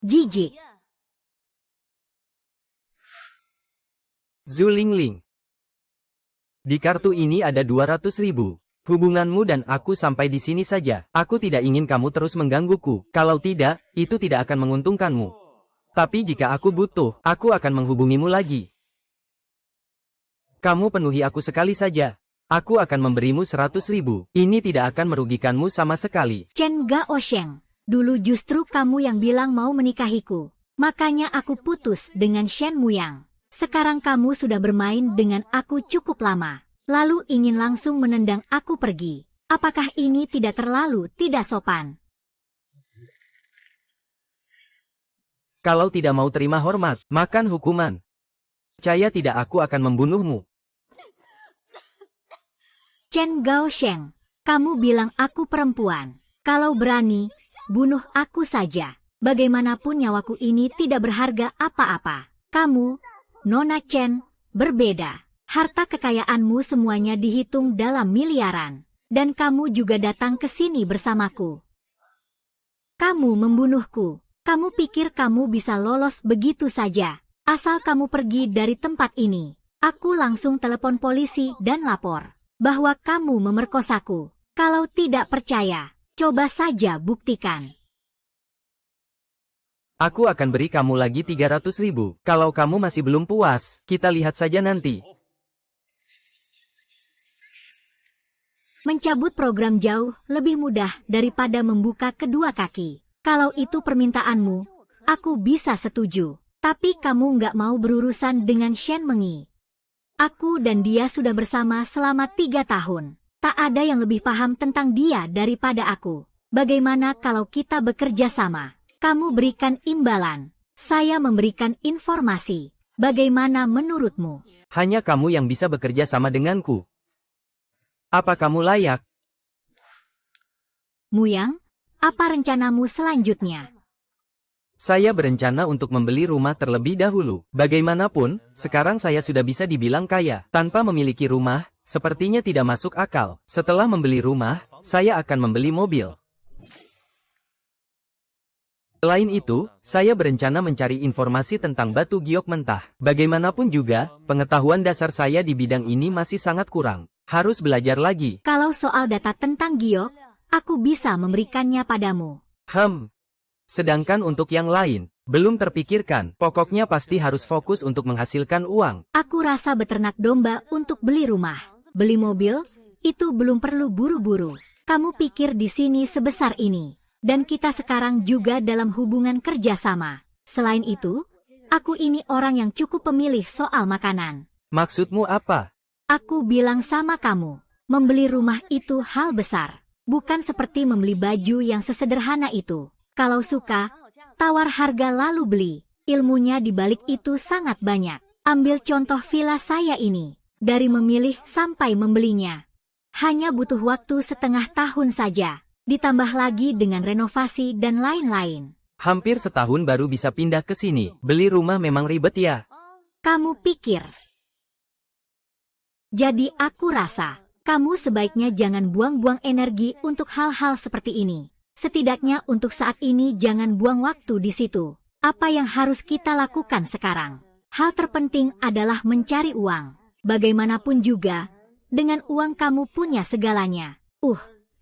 Jijik. Zulingling. Di kartu ini ada 200.000. Hubunganmu dan aku sampai di sini saja. Aku tidak ingin kamu terus menggangguku. Kalau tidak, itu tidak akan menguntungkanmu. Tapi jika aku butuh, aku akan menghubungimu lagi. Kamu penuhi aku sekali saja. Aku akan memberimu 100.000. Ini tidak akan merugikanmu sama sekali. Chen Gaosheng, dulu justru kamu yang bilang mau menikahiku. Makanya aku putus dengan Shen Muyang. Sekarang kamu sudah bermain dengan aku cukup lama. Lalu ingin langsung menendang aku pergi. Apakah ini tidak terlalu tidak sopan? Kalau tidak mau terima hormat, makan hukuman. Percaya tidak, aku akan membunuhmu. Chen Gaosheng, kamu bilang aku perempuan. Kalau berani, bunuh aku saja. Bagaimanapun nyawaku ini tidak berharga apa-apa. Kamu, Nona Chen, berbeda. Harta kekayaanmu semuanya dihitung dalam miliaran. Dan kamu juga datang ke sini bersamaku. Kamu membunuhku. Kamu pikir kamu bisa lolos begitu saja. Asal kamu pergi dari tempat ini. Aku langsung telepon polisi dan lapor bahwa kamu memerkosaku. Kalau tidak percaya, coba saja buktikan. Aku akan beri kamu lagi 300.000. Kalau kamu masih belum puas, kita lihat saja nanti. Mencabut program jauh lebih mudah daripada membuka kedua kaki. Kalau itu permintaanmu, aku bisa setuju. Tapi kamu nggak mau berurusan dengan Shen Mengi. Aku dan dia sudah bersama selama 3 tahun. Tak ada yang lebih paham tentang dia daripada aku. Bagaimana kalau kita bekerja sama? Kamu berikan imbalan. Saya memberikan informasi. Bagaimana menurutmu? Hanya kamu yang bisa bekerja sama denganku. Apa kamu layak? Muyang, apa rencanamu selanjutnya? Saya berencana untuk membeli rumah terlebih dahulu. Bagaimanapun, sekarang saya sudah bisa dibilang kaya. Tanpa memiliki rumah, sepertinya tidak masuk akal. Setelah membeli rumah, saya akan membeli mobil. Selain itu, saya berencana mencari informasi tentang batu giok mentah. Bagaimanapun juga, pengetahuan dasar saya di bidang ini masih sangat kurang. Harus belajar lagi. Kalau soal data tentang giok, aku bisa memberikannya padamu. Sedangkan untuk yang lain, belum terpikirkan. Pokoknya pasti harus fokus untuk menghasilkan uang. Aku rasa beternak domba untuk beli rumah, beli mobil, itu belum perlu buru-buru. Kamu pikir di sini sebesar ini. Dan kita sekarang juga dalam hubungan kerjasama. Selain itu, aku ini orang yang cukup pemilih soal makanan. Maksudmu apa? Aku bilang sama kamu, membeli rumah itu hal besar. Bukan seperti membeli baju yang sesederhana itu. Kalau suka, tawar harga lalu beli. Ilmunya di balik itu sangat banyak. Ambil contoh villa saya ini. Dari memilih sampai membelinya. Hanya butuh waktu setengah tahun saja. Ditambah lagi dengan renovasi dan lain-lain. Hampir setahun baru bisa pindah ke sini. Beli rumah memang ribet ya? Kamu pikir? Jadi aku rasa, kamu sebaiknya jangan buang-buang energi untuk hal-hal seperti ini. Setidaknya untuk saat ini jangan buang waktu di situ. Apa yang harus kita lakukan sekarang? Hal terpenting adalah mencari uang. Bagaimanapun juga, dengan uang kamu punya segalanya.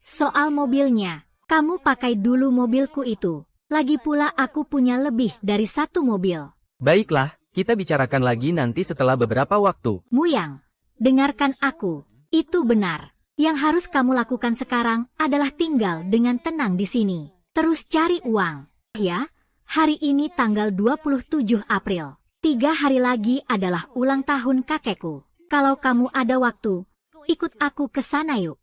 Soal mobilnya, kamu pakai dulu mobilku itu. Lagi pula aku punya lebih dari satu mobil. Baiklah, kita bicarakan lagi nanti setelah beberapa waktu. Muyang, dengarkan aku. Itu benar. Yang harus kamu lakukan sekarang adalah tinggal dengan tenang di sini. Terus cari uang. Ya, hari ini tanggal 27 April. 3 hari lagi adalah ulang tahun kakekku. Kalau kamu ada waktu, ikut aku ke sana yuk.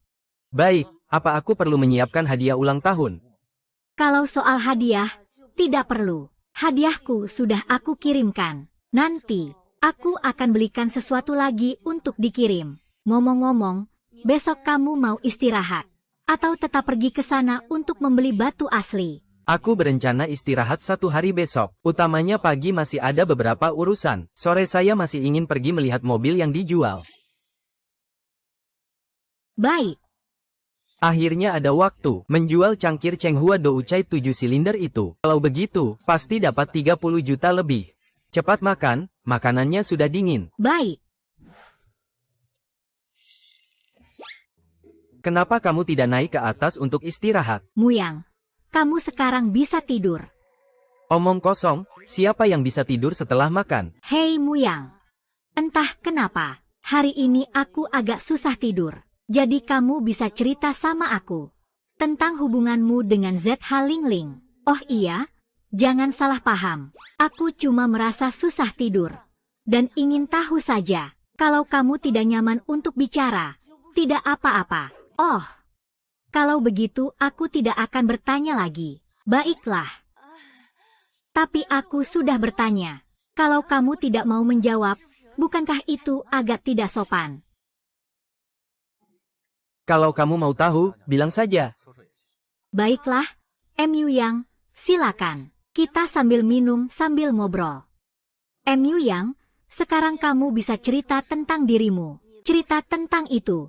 Baik, apa aku perlu menyiapkan hadiah ulang tahun? Kalau soal hadiah, tidak perlu. Hadiahku sudah aku kirimkan. Nanti, aku akan belikan sesuatu lagi untuk dikirim. Ngomong-ngomong, besok kamu mau istirahat? Atau tetap pergi ke sana untuk membeli batu asli? Aku berencana istirahat 1 hari besok. Utamanya pagi masih ada beberapa urusan. Sore saya masih ingin pergi melihat mobil yang dijual. Baik. Akhirnya ada waktu menjual cangkir Chenghua Doucai 7 silinder itu. Kalau begitu, pasti dapat 30 juta lebih. Cepat makan, makanannya sudah dingin. Baik. Kenapa kamu tidak naik ke atas untuk istirahat? Muyang, kamu sekarang bisa tidur. Omong kosong, siapa yang bisa tidur setelah makan? Hei Muyang, entah kenapa, hari ini aku agak susah tidur. Jadi kamu bisa cerita sama aku tentang hubunganmu dengan ZH Lingling. Oh iya, jangan salah paham. Aku cuma merasa susah tidur. Dan ingin tahu saja, kalau kamu tidak nyaman untuk bicara, tidak apa-apa. Oh, kalau begitu aku tidak akan bertanya lagi. Baiklah. Tapi aku sudah bertanya. Kalau kamu tidak mau menjawab, bukankah itu agak tidak sopan? Kalau kamu mau tahu, bilang saja. Baiklah, MU Yang, silakan. Kita sambil minum sambil ngobrol. MU Yang, sekarang kamu bisa cerita tentang dirimu. Cerita tentang itu.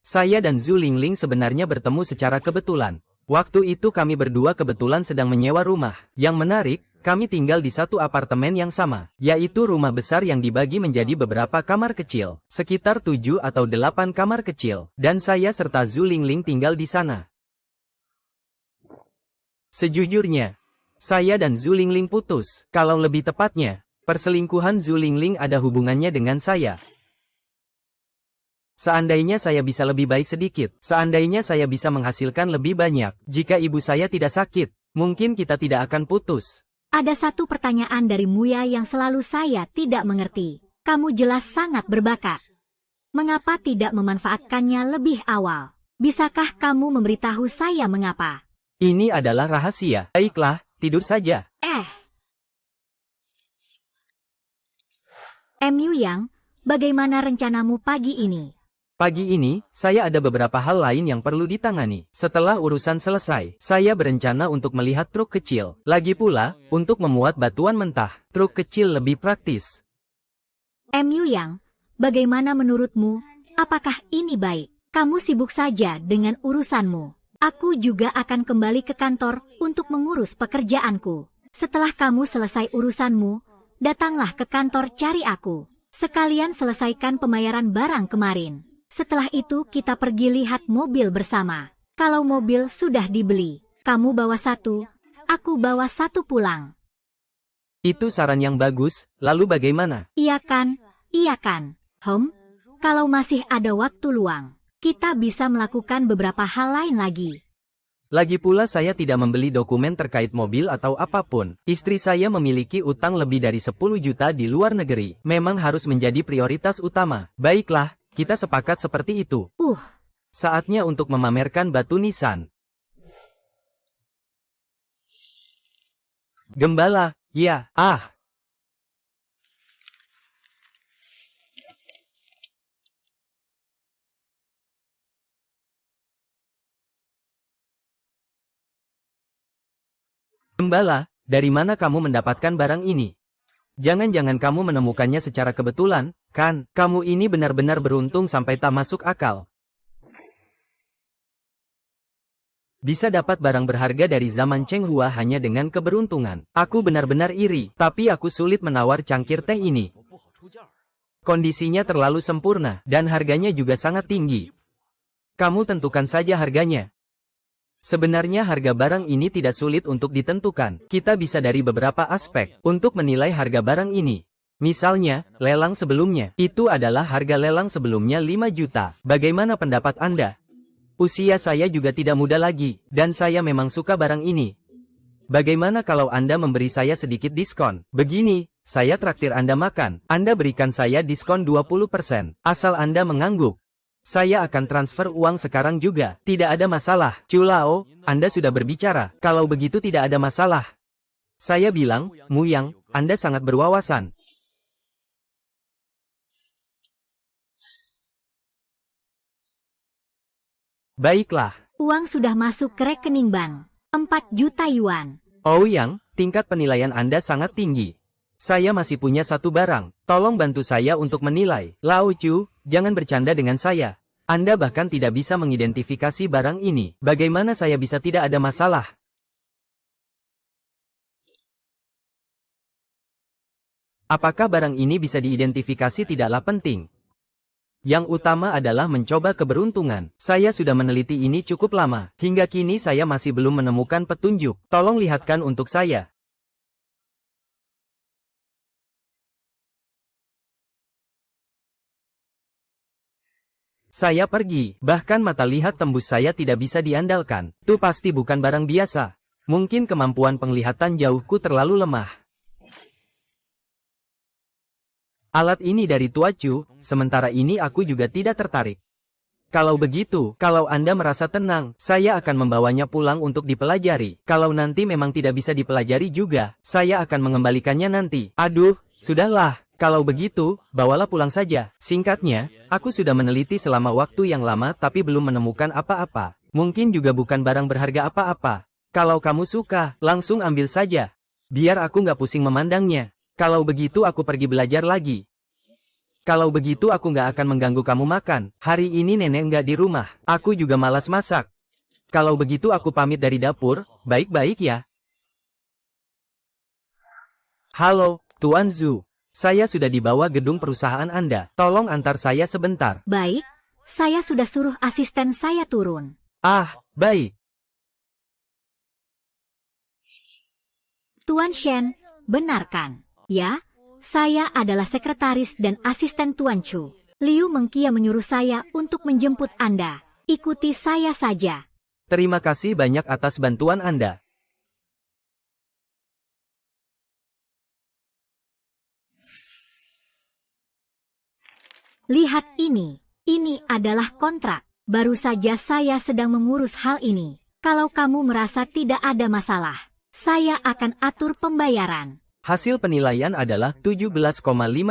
Saya dan Zhu Lingling sebenarnya bertemu secara kebetulan. Waktu itu kami berdua kebetulan sedang menyewa rumah. Yang menarik, kami tinggal di satu apartemen yang sama, yaitu rumah besar yang dibagi menjadi beberapa kamar kecil, sekitar 7 atau 8 kamar kecil, dan saya serta Zhu Lingling tinggal di sana. Sejujurnya, saya dan Zhu Lingling putus. Kalau lebih tepatnya, perselingkuhan Zhu Lingling ada hubungannya dengan saya. Seandainya saya bisa lebih baik sedikit, seandainya saya bisa menghasilkan lebih banyak, jika ibu saya tidak sakit, mungkin kita tidak akan putus. Ada satu pertanyaan dari Muya yang selalu saya tidak mengerti. Kamu jelas sangat berbakat. Mengapa tidak memanfaatkannya lebih awal? Bisakah kamu memberitahu saya mengapa? Ini adalah rahasia. Baiklah, tidur saja. MU Yang, bagaimana rencanamu pagi ini? Pagi ini, saya ada beberapa hal lain yang perlu ditangani. Setelah urusan selesai, saya berencana untuk melihat truk kecil. Lagi pula, untuk memuat batuan mentah. Truk kecil lebih praktis. MU Yang, bagaimana menurutmu? Apakah ini baik? Kamu sibuk saja dengan urusanmu. Aku juga akan kembali ke kantor untuk mengurus pekerjaanku. Setelah kamu selesai urusanmu, datanglah ke kantor cari aku. Sekalian selesaikan pembayaran barang kemarin. Setelah itu kita pergi lihat mobil bersama. Kalau mobil sudah dibeli, kamu bawa satu, aku bawa satu pulang. Itu saran yang bagus, lalu bagaimana? Iya kan? Iya kan? Kalau masih ada waktu luang, kita bisa melakukan beberapa hal lain lagi. Lagi pula saya tidak membeli dokumen terkait mobil atau apapun. Istri saya memiliki utang lebih dari 10 juta di luar negeri. Memang harus menjadi prioritas utama. Baiklah, kita sepakat seperti itu. Saatnya untuk memamerkan batu nisan. Gembala, ya, Gembala, dari mana kamu mendapatkan barang ini? Jangan-jangan kamu menemukannya secara kebetulan, kan? Kamu ini benar-benar beruntung sampai tak masuk akal. Bisa dapat barang berharga dari zaman Cheng Hua hanya dengan keberuntungan. Aku benar-benar iri, tapi aku sulit menawar cangkir teh ini. Kondisinya terlalu sempurna, dan harganya juga sangat tinggi. Kamu tentukan saja harganya. Sebenarnya harga barang ini tidak sulit untuk ditentukan. Kita bisa dari beberapa aspek untuk menilai harga barang ini. Misalnya, lelang sebelumnya. Itu adalah harga lelang sebelumnya 5 juta. Bagaimana pendapat Anda? Usia saya juga tidak muda lagi, dan saya memang suka barang ini. Bagaimana kalau Anda memberi saya sedikit diskon? Begini, saya traktir Anda makan. Anda berikan saya diskon 20%. Asal Anda mengangguk. Saya akan transfer uang sekarang juga. Tidak ada masalah. Culao, Anda sudah berbicara. Kalau begitu tidak ada masalah. Saya bilang, Muyang, Anda sangat berwawasan. Baiklah. Uang sudah masuk ke rekening bank. 4 juta yuan. Ouyang, tingkat penilaian Anda sangat tinggi. Saya masih punya satu barang. Tolong bantu saya untuk menilai. Lao Chu, jangan bercanda dengan saya. Anda bahkan tidak bisa mengidentifikasi barang ini. Bagaimana saya bisa tidak ada masalah? Apakah barang ini bisa diidentifikasi tidaklah penting. Yang utama adalah mencoba keberuntungan. Saya sudah meneliti ini cukup lama. Hingga kini saya masih belum menemukan petunjuk. Tolong lihatkan untuk saya. Saya pergi, bahkan mata lihat tembus saya tidak bisa diandalkan. Itu pasti bukan barang biasa. Mungkin kemampuan penglihatan jauhku terlalu lemah. Alat ini dari Tua Chu, sementara ini aku juga tidak tertarik. Kalau begitu, kalau Anda merasa tenang, saya akan membawanya pulang untuk dipelajari. Kalau nanti memang tidak bisa dipelajari juga, saya akan mengembalikannya nanti. Aduh, sudahlah. Kalau begitu, bawalah pulang saja. Singkatnya, aku sudah meneliti selama waktu yang lama tapi belum menemukan apa-apa. Mungkin juga bukan barang berharga apa-apa. Kalau kamu suka, langsung ambil saja. Biar aku nggak pusing memandangnya. Kalau begitu aku pergi belajar lagi. Kalau begitu aku nggak akan mengganggu kamu makan. Hari ini nenek nggak di rumah. Aku juga malas masak. Kalau begitu aku pamit dari dapur, baik-baik ya. Halo, Tuan Zhu. Saya sudah dibawa gedung perusahaan Anda. Tolong antar saya sebentar. Baik, saya sudah suruh asisten saya turun. Baik. Tuan Shen, benarkan? Ya, saya adalah sekretaris dan asisten Tuan Chu. Liu Mengkia menyuruh saya untuk menjemput Anda. Ikuti saya saja. Terima kasih banyak atas bantuan Anda. Lihat ini adalah kontrak. Baru saja saya sedang mengurus hal ini. Kalau kamu merasa tidak ada masalah, saya akan atur pembayaran. Hasil penilaian adalah 17,5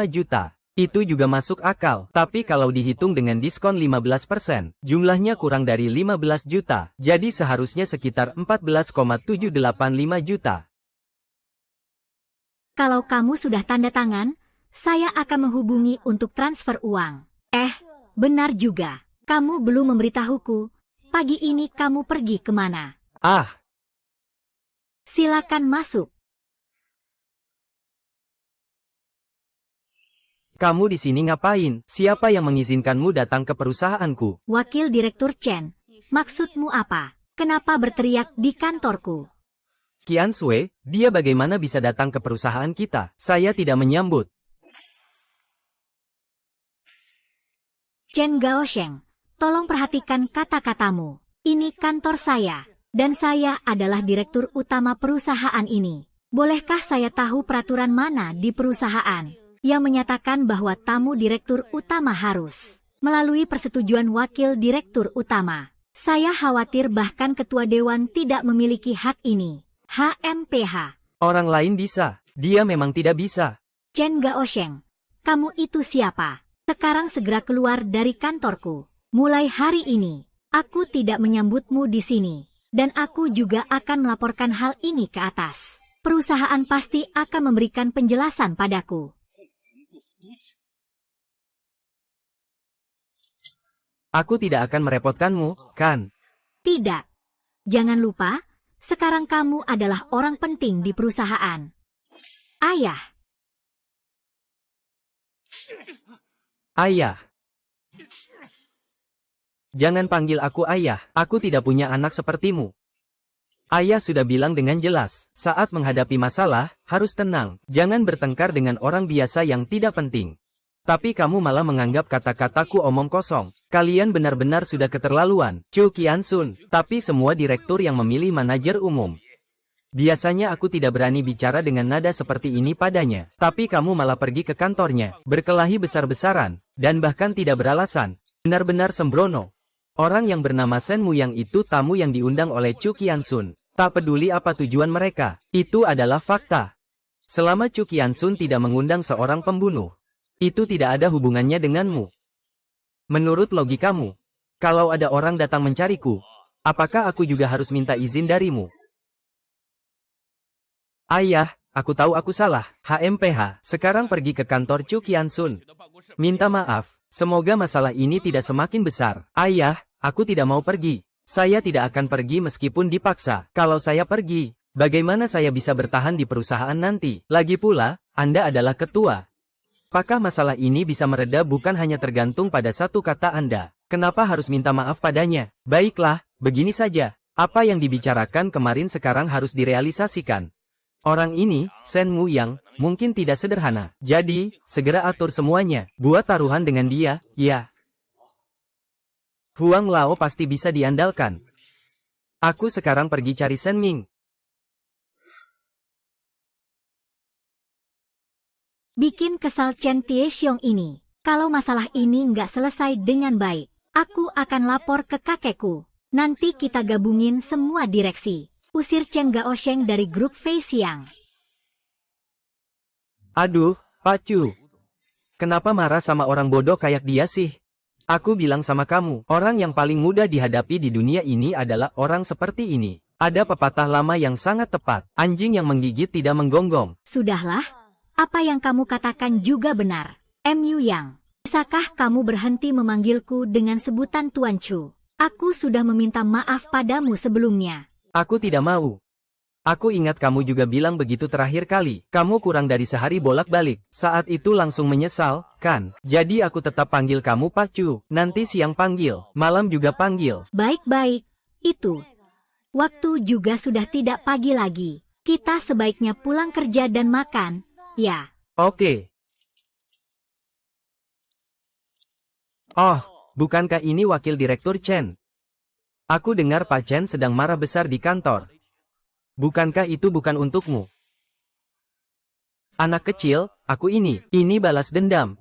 juta. Itu juga masuk akal. Tapi kalau dihitung dengan diskon 15%, jumlahnya kurang dari 15 juta. Jadi seharusnya sekitar 14,785 juta. Kalau kamu sudah tanda tangan, saya akan menghubungi untuk transfer uang. Benar juga. Kamu belum memberitahuku. Pagi ini kamu pergi kemana? Silakan masuk. Kamu di sini ngapain? Siapa yang mengizinkanmu datang ke perusahaanku? Wakil Direktur Chen, maksudmu apa? Kenapa berteriak di kantorku? Qian Sui, dia bagaimana bisa datang ke perusahaan kita? Saya tidak menyambut. Chen Gaosheng, tolong perhatikan kata-katamu. Ini kantor saya, dan saya adalah direktur utama perusahaan ini. Bolehkah saya tahu peraturan mana di perusahaan yang menyatakan bahwa tamu direktur utama harus melalui persetujuan wakil direktur utama? Saya khawatir bahkan ketua dewan tidak memiliki hak ini. HMPH. Orang lain bisa, dia memang tidak bisa. Chen Gaosheng, kamu itu siapa? Sekarang segera keluar dari kantorku. Mulai hari ini, aku tidak menyambutmu di sini. Dan aku juga akan melaporkan hal ini ke atas. Perusahaan pasti akan memberikan penjelasan padaku. Aku tidak akan merepotkanmu, kan? Tidak. Jangan lupa, sekarang kamu adalah orang penting di perusahaan. Ayah. Ayah. Jangan panggil aku ayah, aku tidak punya anak sepertimu. Ayah sudah bilang dengan jelas, saat menghadapi masalah, harus tenang, jangan bertengkar dengan orang biasa yang tidak penting. Tapi kamu malah menganggap kata-kataku omong kosong. Kalian benar-benar sudah keterlaluan, Chu Qiansun, tapi semua direktur yang memilih manajer umum. Biasanya aku tidak berani bicara dengan nada seperti ini padanya, tapi kamu malah pergi ke kantornya, berkelahi besar-besaran, dan bahkan tidak beralasan. Benar-benar sembrono. Orang yang bernama Shen Muyang itu tamu yang diundang oleh Chu Qiansun. Tak peduli apa tujuan mereka, itu adalah fakta. Selama Chu Qiansun tidak mengundang seorang pembunuh, itu tidak ada hubungannya denganmu. Menurut logikamu, kalau ada orang datang mencariku, apakah aku juga harus minta izin darimu? Ayah, aku tahu aku salah. HMPH, sekarang pergi ke kantor Chu Qiansun. Minta maaf, semoga masalah ini tidak semakin besar. Ayah, aku tidak mau pergi. Saya tidak akan pergi meskipun dipaksa. Kalau saya pergi, bagaimana saya bisa bertahan di perusahaan nanti? Lagi pula, Anda adalah ketua. Apakah masalah ini bisa mereda bukan hanya tergantung pada satu kata Anda? Kenapa harus minta maaf padanya? Baiklah, begini saja. Apa yang dibicarakan kemarin sekarang harus direalisasikan. Orang ini, Shen Muyang, mungkin tidak sederhana. Jadi, segera atur semuanya. Buat taruhan dengan dia, ya. Huang Lao pasti bisa diandalkan. Aku sekarang pergi cari Shen Ming. Bikin kesal Chen Tiexiong ini. Kalau masalah ini nggak selesai dengan baik, aku akan lapor ke kakekku. Nanti kita gabungin semua direksi. Usir Chen Gaosheng dari grup Fei Xiang. Aduh, Pak Chu. Kenapa marah sama orang bodoh kayak dia sih? Aku bilang sama kamu, orang yang paling mudah dihadapi di dunia ini adalah orang seperti ini. Ada pepatah lama yang sangat tepat, anjing yang menggigit tidak menggonggong. Sudahlah, apa yang kamu katakan juga benar. MU Yang, bisakah kamu berhenti memanggilku dengan sebutan Tuan Chu? Aku sudah meminta maaf padamu sebelumnya. Aku tidak mau. Aku ingat kamu juga bilang begitu terakhir kali. Kamu kurang dari sehari bolak-balik. Saat itu langsung menyesal, kan? Jadi aku tetap panggil kamu Pak Chu. Nanti siang panggil, malam juga panggil. Baik-baik, itu. Waktu juga sudah tidak pagi lagi. Kita sebaiknya pulang kerja dan makan, ya. Oke. Oh, bukankah ini wakil direktur Chen? Aku dengar Pak Chen sedang marah besar di kantor. Bukankah itu bukan untukmu? Anak kecil, aku ini balas dendam.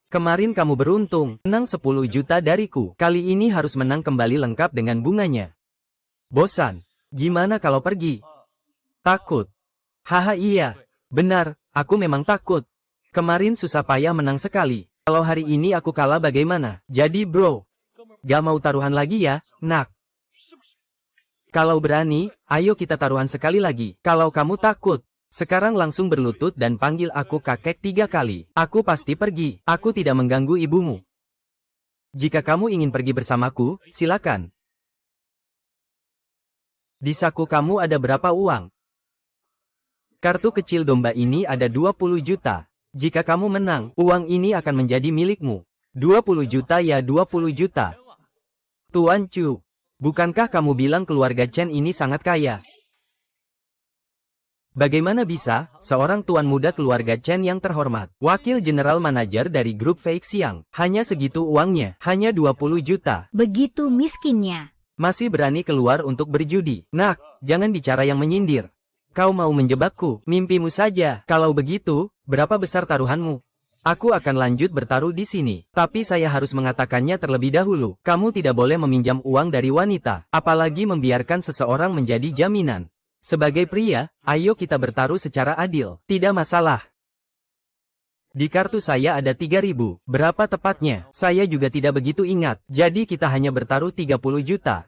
Kemarin kamu beruntung, menang 10 juta dariku. Kali ini harus menang kembali lengkap dengan bunganya. Bosan, gimana kalau pergi? Takut. Haha iya, benar, aku memang takut. Kemarin susah payah menang sekali. Kalau hari ini aku kalah bagaimana? Jadi bro, gak mau taruhan lagi ya, nak? Kalau berani, ayo kita taruhan sekali lagi. Kalau kamu takut, sekarang langsung berlutut dan panggil aku kakek 3 kali. Aku pasti pergi. Aku tidak mengganggu ibumu. Jika kamu ingin pergi bersamaku, silakan. Di saku kamu ada berapa uang? Kartu kecil domba ini ada 20 juta. Jika kamu menang, uang ini akan menjadi milikmu. 20 juta ya 20 juta. Tuan Chu. Bukankah kamu bilang keluarga Chen ini sangat kaya? Bagaimana bisa, seorang tuan muda keluarga Chen yang terhormat, wakil general manajer dari grup Fei Xiang, hanya segitu uangnya, hanya 20 juta. Begitu miskinnya. Masih berani keluar untuk berjudi. Nak, jangan bicara yang menyindir. Kau mau menjebakku, mimpimu saja. Kalau begitu, berapa besar taruhanmu? Aku akan lanjut bertaruh di sini. Tapi saya harus mengatakannya terlebih dahulu. Kamu tidak boleh meminjam uang dari wanita, apalagi membiarkan seseorang menjadi jaminan. Sebagai pria, ayo kita bertaruh secara adil. Tidak masalah. Di kartu saya ada 3.000. Berapa tepatnya? Saya juga tidak begitu ingat. Jadi kita hanya bertaruh 30 juta.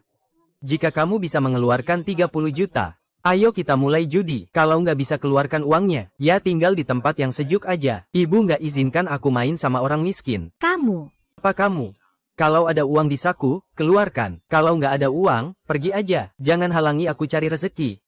Jika kamu bisa mengeluarkan 30 juta, ayo kita mulai judi. Kalau nggak bisa keluarkan uangnya, ya tinggal di tempat yang sejuk aja. Ibu nggak izinkan aku main sama orang miskin. Kamu. Apa kamu? Kalau ada uang di saku, keluarkan. Kalau nggak ada uang, pergi aja. Jangan halangi aku cari rezeki.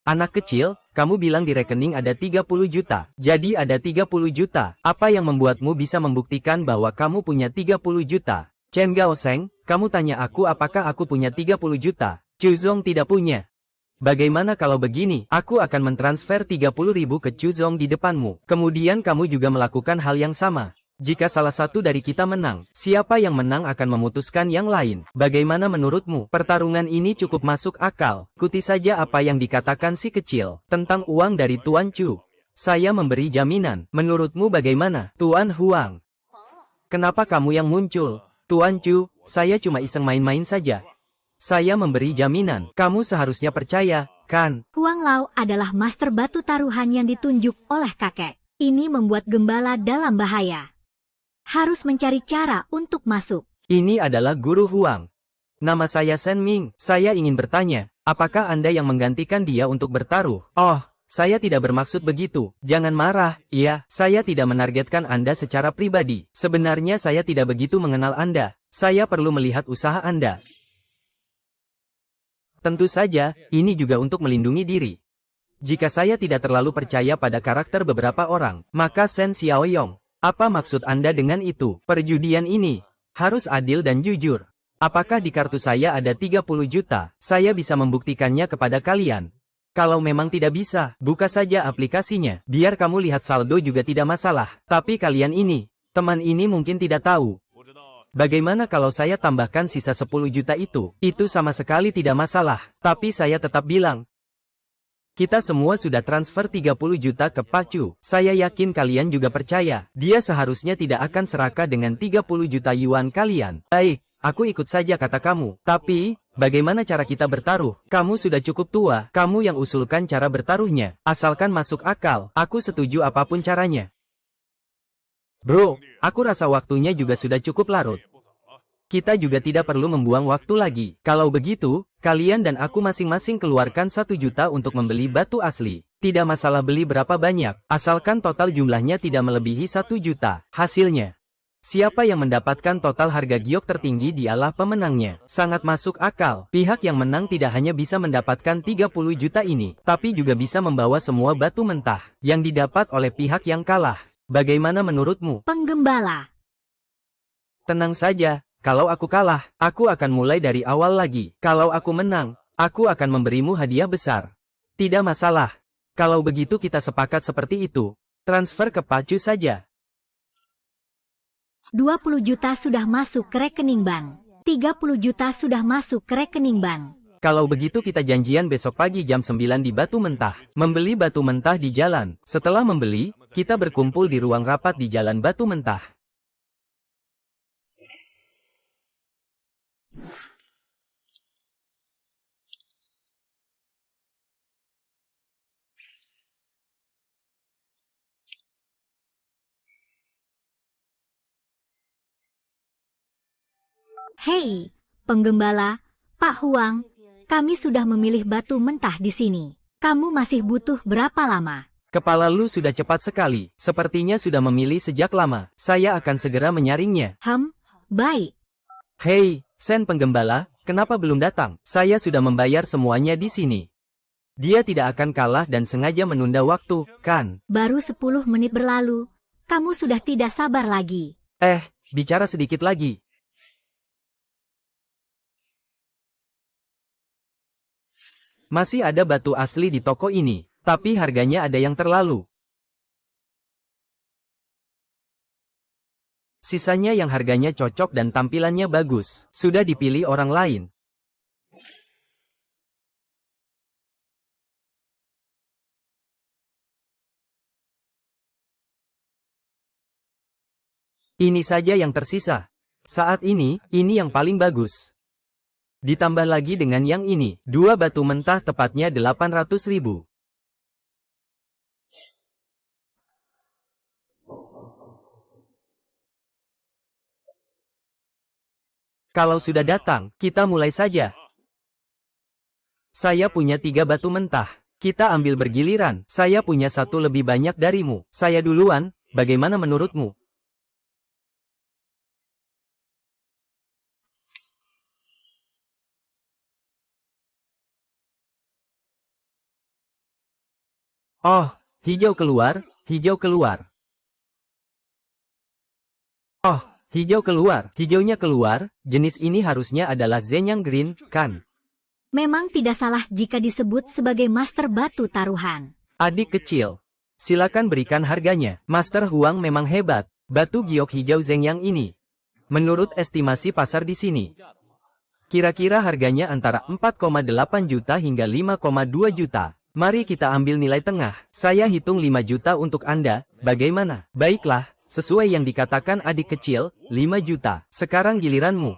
Anak kecil, kamu bilang di rekening ada 30 juta. Jadi ada 30 juta. Apa yang membuatmu bisa membuktikan bahwa kamu punya 30 juta? Chen Gaoseng, kamu tanya aku apakah aku punya 30 juta? Chu Zong tidak punya. Bagaimana kalau begini? Aku akan mentransfer 30.000 ke Chu Zong di depanmu. Kemudian kamu juga melakukan hal yang sama. Jika salah satu dari kita menang, siapa yang menang akan memutuskan yang lain. Bagaimana menurutmu? Pertarungan ini cukup masuk akal. Ikuti saja apa yang dikatakan si kecil tentang uang dari Tuan Chu. Saya memberi jaminan. Menurutmu bagaimana, Tuan Huang? Kenapa kamu yang muncul? Tuan Chu, saya cuma iseng main-main saja. Saya memberi jaminan. Kamu seharusnya percaya, kan? Huang Lao adalah master batu taruhan yang ditunjuk oleh kakek. Ini membuat gembala dalam bahaya. Harus mencari cara untuk masuk. Ini adalah Guru Huang. Nama saya Shen Ming. Saya ingin bertanya, apakah Anda yang menggantikan dia untuk bertaruh? Oh, saya tidak bermaksud begitu. Jangan marah. Iya, saya tidak menargetkan Anda secara pribadi. Sebenarnya saya tidak begitu mengenal Anda. Saya perlu melihat usaha Anda. Tentu saja, ini juga untuk melindungi diri. Jika saya tidak terlalu percaya pada karakter beberapa orang, maka Shen Xiaoyong. Apa maksud Anda dengan itu? Perjudian ini harus adil dan jujur. Apakah di kartu saya ada 30 juta? Saya bisa membuktikannya kepada kalian. Kalau memang tidak bisa, buka saja aplikasinya. Biar kamu lihat saldo juga tidak masalah. Tapi kalian ini, teman ini mungkin tidak tahu. Bagaimana kalau saya tambahkan sisa 10 juta itu? Itu sama sekali tidak masalah. Tapi saya tetap bilang, kita semua sudah transfer 30 juta ke Pak Chu. Saya yakin kalian juga percaya. Dia seharusnya tidak akan serakah dengan 30 juta yuan kalian. Baik, aku ikut saja kata kamu. Tapi, bagaimana cara kita bertaruh? Kamu sudah cukup tua. Kamu yang usulkan cara bertaruhnya. Asalkan masuk akal, aku setuju apapun caranya. Bro, aku rasa waktunya juga sudah cukup larut. Kita juga tidak perlu membuang waktu lagi. Kalau begitu, kalian dan aku masing-masing keluarkan 1 juta untuk membeli batu asli. Tidak masalah beli berapa banyak, asalkan total jumlahnya tidak melebihi 1 juta. Hasilnya, siapa yang mendapatkan total harga giok tertinggi dialah pemenangnya. Sangat masuk akal. Pihak yang menang tidak hanya bisa mendapatkan 30 juta ini, tapi juga bisa membawa semua batu mentah yang didapat oleh pihak yang kalah. Bagaimana menurutmu? Penggembala. Tenang saja. Kalau aku kalah, aku akan mulai dari awal lagi. Kalau aku menang, aku akan memberimu hadiah besar. Tidak masalah. Kalau begitu kita sepakat seperti itu. Transfer ke Pak Chu saja. 20 juta sudah masuk ke rekening bank. 30 juta sudah masuk ke rekening bank. Kalau begitu kita janjian besok pagi jam 9 di Batu Mentah. Membeli batu mentah di jalan. Setelah membeli, kita berkumpul di ruang rapat di Jalan Batu Mentah. Hei, penggembala, Pak Huang, kami sudah memilih batu mentah di sini. Kamu masih butuh berapa lama? Kepala lu sudah cepat sekali. Sepertinya sudah memilih sejak lama. Saya akan segera menyaringnya. Baik. Hei, Sen penggembala, kenapa belum datang? Saya sudah membayar semuanya di sini. Dia tidak akan kalah dan sengaja menunda waktu, kan? Baru 10 menit berlalu. Kamu sudah tidak sabar lagi. Bicara sedikit lagi. Masih ada batu asli di toko ini. Tapi harganya ada yang terlalu. Sisanya yang harganya cocok dan tampilannya bagus, sudah dipilih orang lain. Ini saja yang tersisa. Saat ini yang paling bagus. Ditambah lagi dengan yang ini, 2 batu mentah tepatnya 800.000. Kalau sudah datang, kita mulai saja. Saya punya 3 batu mentah. Kita ambil bergiliran. Saya punya 1 lebih banyak darimu. Saya duluan, bagaimana menurutmu? Oh, hijau keluar, hijau keluar. Oh, hijau keluar, hijaunya keluar, jenis ini harusnya adalah Zenyang Green, kan? Memang tidak salah jika disebut sebagai master batu taruhan. Adik kecil, silakan berikan harganya. Master Huang memang hebat, batu giok hijau Zenyang ini. Menurut estimasi pasar di sini, kira-kira harganya antara 4,8 juta hingga 5,2 juta. Mari kita ambil nilai tengah. Saya hitung 5 juta untuk Anda, bagaimana? Baiklah, sesuai yang dikatakan adik kecil, 5 juta. Sekarang giliranmu.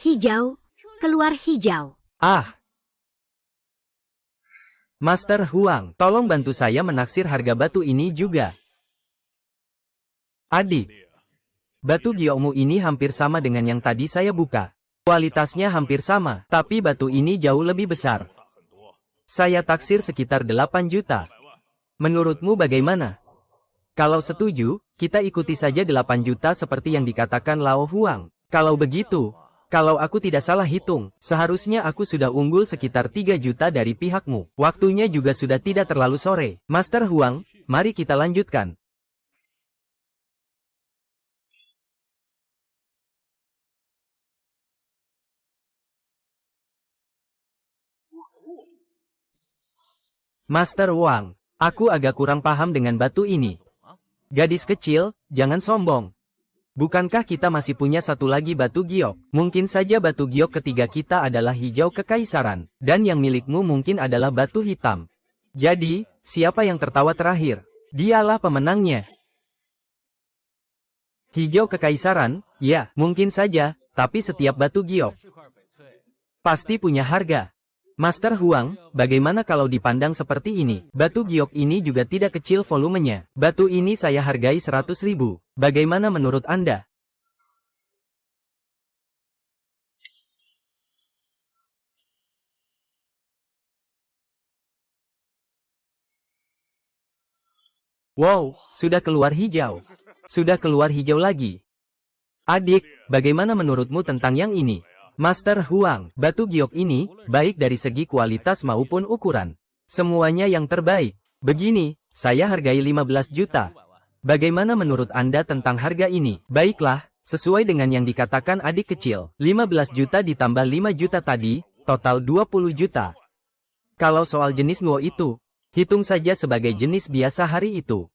Hijau, keluar hijau. Ah! Master Huang, tolong bantu saya menaksir harga batu ini juga. Adik, batu giokmu ini hampir sama dengan yang tadi saya buka. Kualitasnya hampir sama, tapi batu ini jauh lebih besar. Saya taksir sekitar 8 juta. Menurutmu bagaimana? Kalau setuju, kita ikuti saja 8 juta seperti yang dikatakan Lao Huang. Kalau begitu, kalau aku tidak salah hitung, seharusnya aku sudah unggul sekitar 3 juta dari pihakmu. Waktunya juga sudah tidak terlalu sore. Master Huang, mari kita lanjutkan. Master Wang, aku agak kurang paham dengan batu ini. Gadis kecil, jangan sombong. Bukankah kita masih punya satu lagi batu giok? Mungkin saja batu giok ketiga kita adalah hijau kekaisaran, dan yang milikmu mungkin adalah batu hitam. Jadi, siapa yang tertawa terakhir? Dialah pemenangnya. Hijau kekaisaran? Ya, mungkin saja, tapi setiap batu giok pasti punya harga. Master Huang, bagaimana kalau dipandang seperti ini? Batu giok ini juga tidak kecil volumenya. Batu ini saya hargai 100.000. Bagaimana menurut Anda? Wow, sudah keluar hijau. Sudah keluar hijau lagi. Adik, bagaimana menurutmu tentang yang ini? Master Huang, batu giok ini, baik dari segi kualitas maupun ukuran. Semuanya yang terbaik. Begini, saya hargai 15 juta. Bagaimana menurut Anda tentang harga ini? Baiklah, sesuai dengan yang dikatakan adik kecil. 15 juta ditambah 5 juta tadi, total 20 juta. Kalau soal jenis Nuo itu, hitung saja sebagai jenis biasa hari itu.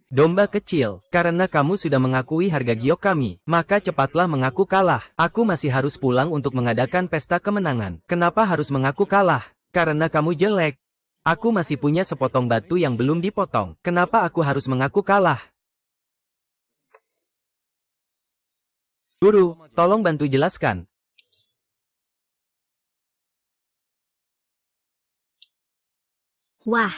Domba kecil, karena kamu sudah mengakui harga giok kami, maka cepatlah mengaku kalah. Aku masih harus pulang untuk mengadakan pesta kemenangan. Kenapa harus mengaku kalah? Karena kamu jelek. Aku masih punya sepotong batu yang belum dipotong. Kenapa aku harus mengaku kalah? Guru, tolong bantu jelaskan. Wah.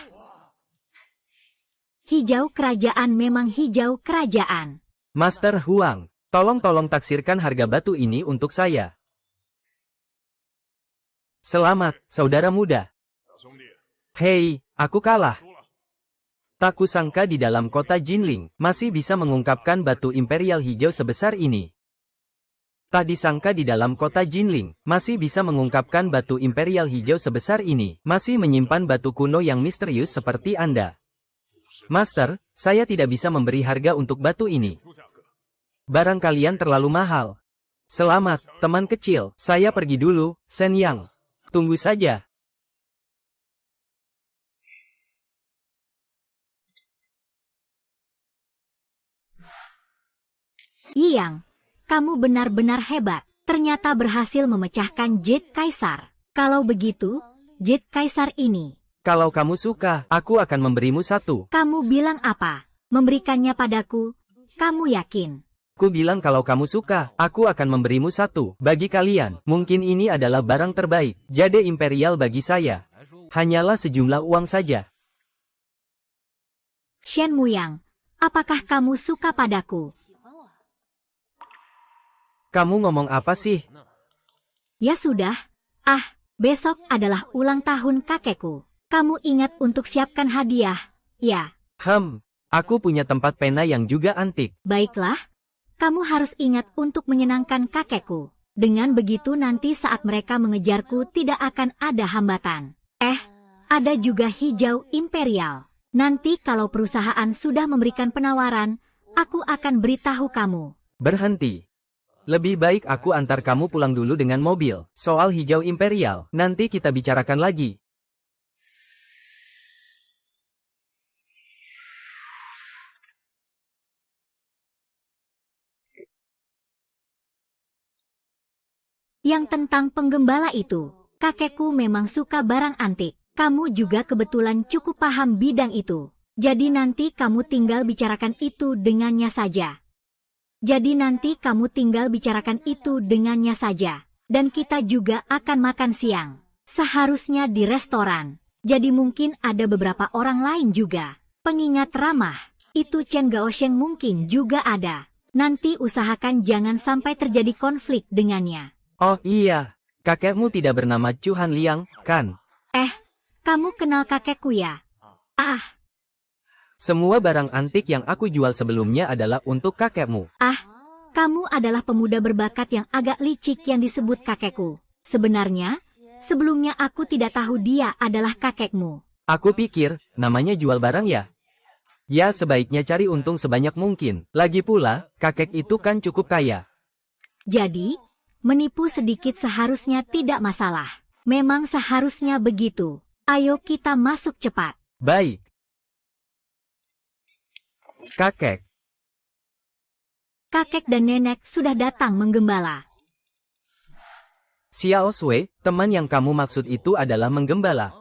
Hijau kerajaan memang hijau kerajaan. Master Huang, tolong taksirkan harga batu ini untuk saya. Selamat, saudara muda. Hei, aku kalah. Tak kusangka di dalam kota Jinling, masih bisa mengungkapkan batu imperial hijau sebesar ini. Tak disangka di dalam kota Jinling, masih bisa mengungkapkan batu imperial hijau sebesar ini. Masih menyimpan batu kuno yang misterius seperti Anda. Master, saya tidak bisa memberi harga untuk batu ini. Barang kalian terlalu mahal. Selamat, teman kecil. Saya pergi dulu, Shen Yang. Tunggu saja. Yang, kamu benar-benar hebat. Ternyata berhasil memecahkan Jet Kaisar. Kalau begitu, Jet Kaisar ini. Kalau kamu suka, aku akan memberimu satu. Kamu bilang apa? Memberikannya padaku? Kamu yakin? Ku bilang kalau kamu suka, aku akan memberimu satu. Bagi kalian, mungkin ini adalah barang terbaik. Jade imperial bagi saya. Hanyalah sejumlah uang saja. Shen Muyang, apakah kamu suka padaku? Kamu ngomong apa sih? Ya sudah. Besok adalah ulang tahun kakekku. Kamu ingat untuk siapkan hadiah, ya? Aku punya tempat pena yang juga antik. Baiklah. Kamu harus ingat untuk menyenangkan kakekku. Dengan begitu nanti saat mereka mengejarku tidak akan ada hambatan. Ada juga hijau imperial. Nanti kalau perusahaan sudah memberikan penawaran, aku akan beritahu kamu. Berhenti. Lebih baik aku antar kamu pulang dulu dengan mobil. Soal hijau imperial, nanti kita bicarakan lagi. Yang tentang penggembala itu, kakekku memang suka barang antik. Kamu juga kebetulan cukup paham bidang itu. Jadi nanti kamu tinggal bicarakan itu dengannya saja. Dan kita juga akan makan siang. Seharusnya di restoran. Jadi mungkin ada beberapa orang lain juga. Pengingat ramah, itu Chen Gaosheng mungkin juga ada. Nanti usahakan jangan sampai terjadi konflik dengannya. Oh iya, kakekmu tidak bernama Chu Han Liang, kan? Kamu kenal kakekku ya? Semua barang antik yang aku jual sebelumnya adalah untuk kakekmu. Kamu adalah pemuda berbakat yang agak licik yang disebut kakekku. Sebenarnya, sebelumnya aku tidak tahu dia adalah kakekmu. Aku pikir, namanya jual barang ya? Ya sebaiknya cari untung sebanyak mungkin. Lagi pula, kakek itu kan cukup kaya. Jadi, menipu sedikit seharusnya tidak masalah. Memang seharusnya begitu. Ayo kita masuk cepat. Baik. Kakek Dan nenek sudah datang menggembala. Xiao Sui, teman yang kamu maksud itu adalah menggembala.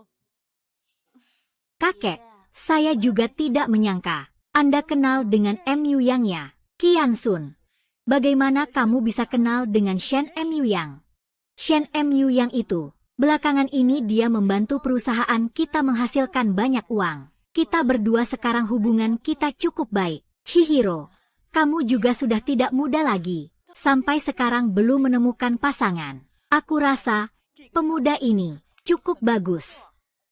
Kakek, saya juga tidak menyangka. Anda kenal dengan MU Yang-nya, Qian Sun. Bagaimana kamu bisa kenal dengan Shen MU Yang? Shen MU Yang itu, belakangan ini dia membantu perusahaan kita menghasilkan banyak uang. Kita berdua sekarang hubungan kita cukup baik. Chihiro, kamu juga sudah tidak muda lagi. Sampai sekarang belum menemukan pasangan. Aku rasa, pemuda ini cukup bagus.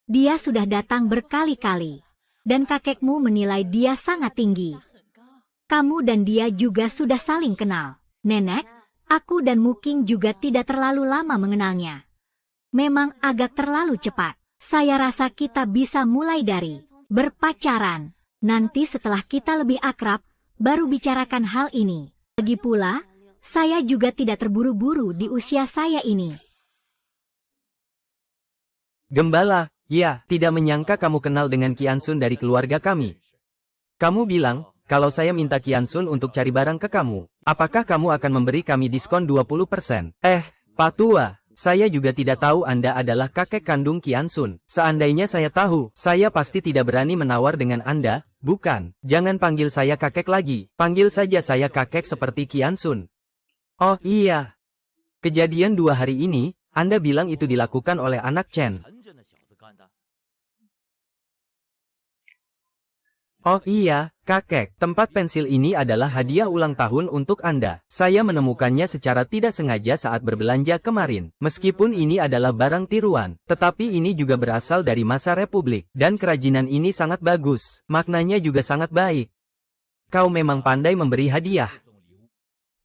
Dia sudah datang berkali-kali. Dan kakekmu menilai dia sangat tinggi. Kamu dan dia juga sudah saling kenal. Nenek, aku dan Muking juga tidak terlalu lama mengenalnya. Memang agak terlalu cepat. Saya rasa kita bisa mulai dari berpacaran. Nanti setelah kita lebih akrab, baru bicarakan hal ini. Lagi pula, saya juga tidak terburu-buru di usia saya ini. Gembala, ya, tidak menyangka kamu kenal dengan Qian Sun dari keluarga kami. Kamu bilang, kalau saya minta Qian Sun untuk cari barang ke kamu, apakah kamu akan memberi kami diskon 20%? Pak Tua, saya juga tidak tahu Anda adalah kakek kandung Qian Sun. Seandainya saya tahu, saya pasti tidak berani menawar dengan Anda, bukan? Jangan panggil saya kakek lagi, panggil saja saya kakek seperti Qian Sun. Oh iya. Kejadian 2 hari ini, Anda bilang itu dilakukan oleh anak Chen. Oh iya, kakek, tempat pensil ini adalah hadiah ulang tahun untuk Anda. Saya menemukannya secara tidak sengaja saat berbelanja kemarin. Meskipun ini adalah barang tiruan, tetapi ini juga berasal dari masa Republik. Dan kerajinan ini sangat bagus, maknanya juga sangat baik. Kau memang pandai memberi hadiah.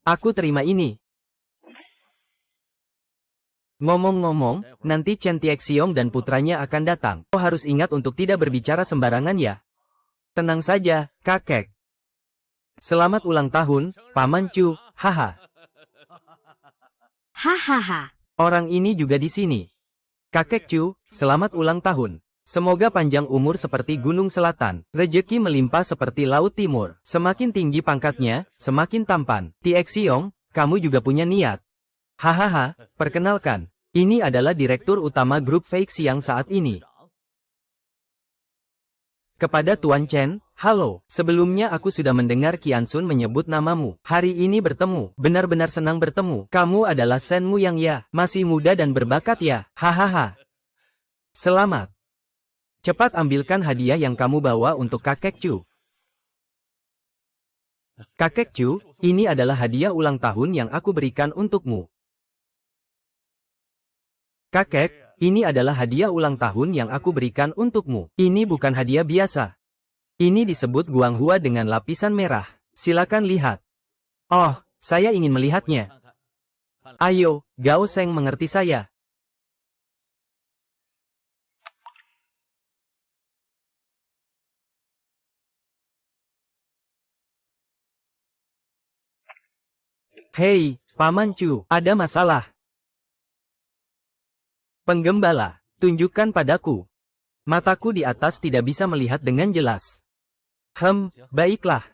Aku terima ini. Ngomong-ngomong, nanti Chen Tiexiong dan putranya akan datang. Kau harus ingat untuk tidak berbicara sembarangan ya. Tenang saja, kakek. Selamat ulang tahun, Paman Chu, haha. Hahaha. Orang ini juga di sini. Kakek Chu, selamat ulang tahun. Semoga panjang umur seperti gunung selatan, rejeki melimpah seperti laut timur. Semakin tinggi pangkatnya, semakin tampan. TX Xiong, kamu juga punya niat. Hahaha, perkenalkan. Ini adalah direktur utama grup Fake Xiang saat ini. Kepada Tuan Chen, halo. Sebelumnya aku sudah mendengar Qiansun menyebut namamu. Hari ini bertemu, benar-benar senang bertemu. Kamu adalah Shenmu yang ya, masih muda dan berbakat ya. Hahaha. Selamat. Cepat ambilkan hadiah yang kamu bawa untuk kakek Chu. Kakek Chu, ini adalah hadiah ulang tahun yang aku berikan untukmu. Kakek, ini adalah hadiah ulang tahun yang aku berikan untukmu. Ini bukan hadiah biasa. Ini disebut Guanghua dengan lapisan merah. Silakan lihat. Oh, saya ingin melihatnya. Ayo, Gao Sheng mengerti saya. Hei, Paman Chu, ada masalah. Penggembala, tunjukkan padaku. Mataku di atas tidak bisa melihat dengan jelas. Baiklah.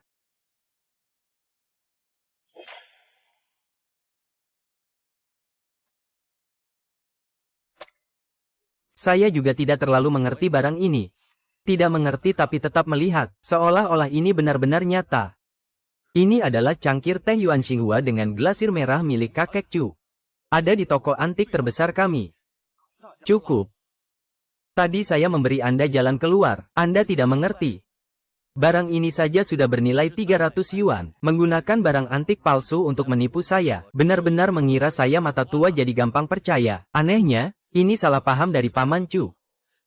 Saya juga tidak terlalu mengerti barang ini. Tidak mengerti tapi tetap melihat, seolah-olah ini benar-benar nyata. Ini adalah cangkir teh Yuan Xinghua dengan glasir merah milik kakek Chu. Ada di toko antik terbesar kami. Cukup. Tadi saya memberi Anda jalan keluar, Anda tidak mengerti. Barang ini saja sudah bernilai 300 yuan. Menggunakan barang antik palsu untuk menipu saya. Benar-benar mengira saya mata tua jadi gampang percaya. Anehnya, ini salah paham dari Paman Chu.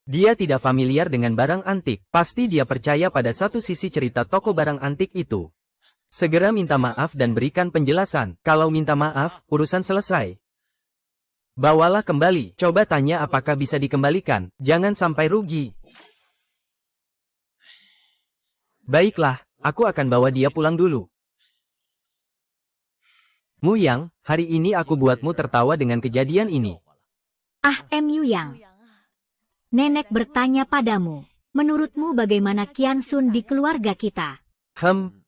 Dia tidak familiar dengan barang antik. Pasti dia percaya pada satu sisi cerita toko barang antik itu. Segera minta maaf dan berikan penjelasan. Kalau minta maaf, urusan selesai. Bawalah kembali. Coba tanya apakah bisa dikembalikan. Jangan sampai rugi. Baiklah, aku akan bawa dia pulang dulu. Muyang, hari ini aku buatmu tertawa dengan kejadian ini. Ah, Mu Yang. Nenek bertanya padamu. Menurutmu bagaimana Qiansun di keluarga kita?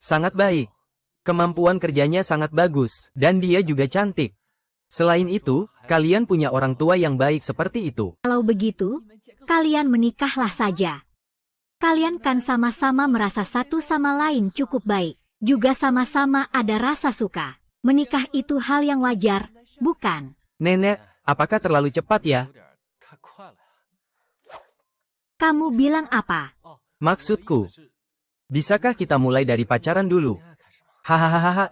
Sangat baik. Kemampuan kerjanya sangat bagus, dan dia juga cantik. Selain itu, kalian punya orang tua yang baik seperti itu. Kalau begitu, kalian menikahlah saja. Kalian kan sama-sama merasa satu sama lain cukup baik. Juga sama-sama ada rasa suka. Menikah itu hal yang wajar, bukan? Nenek, apakah terlalu cepat ya? Kamu bilang apa? Maksudku, bisakah kita mulai dari pacaran dulu? Hahaha,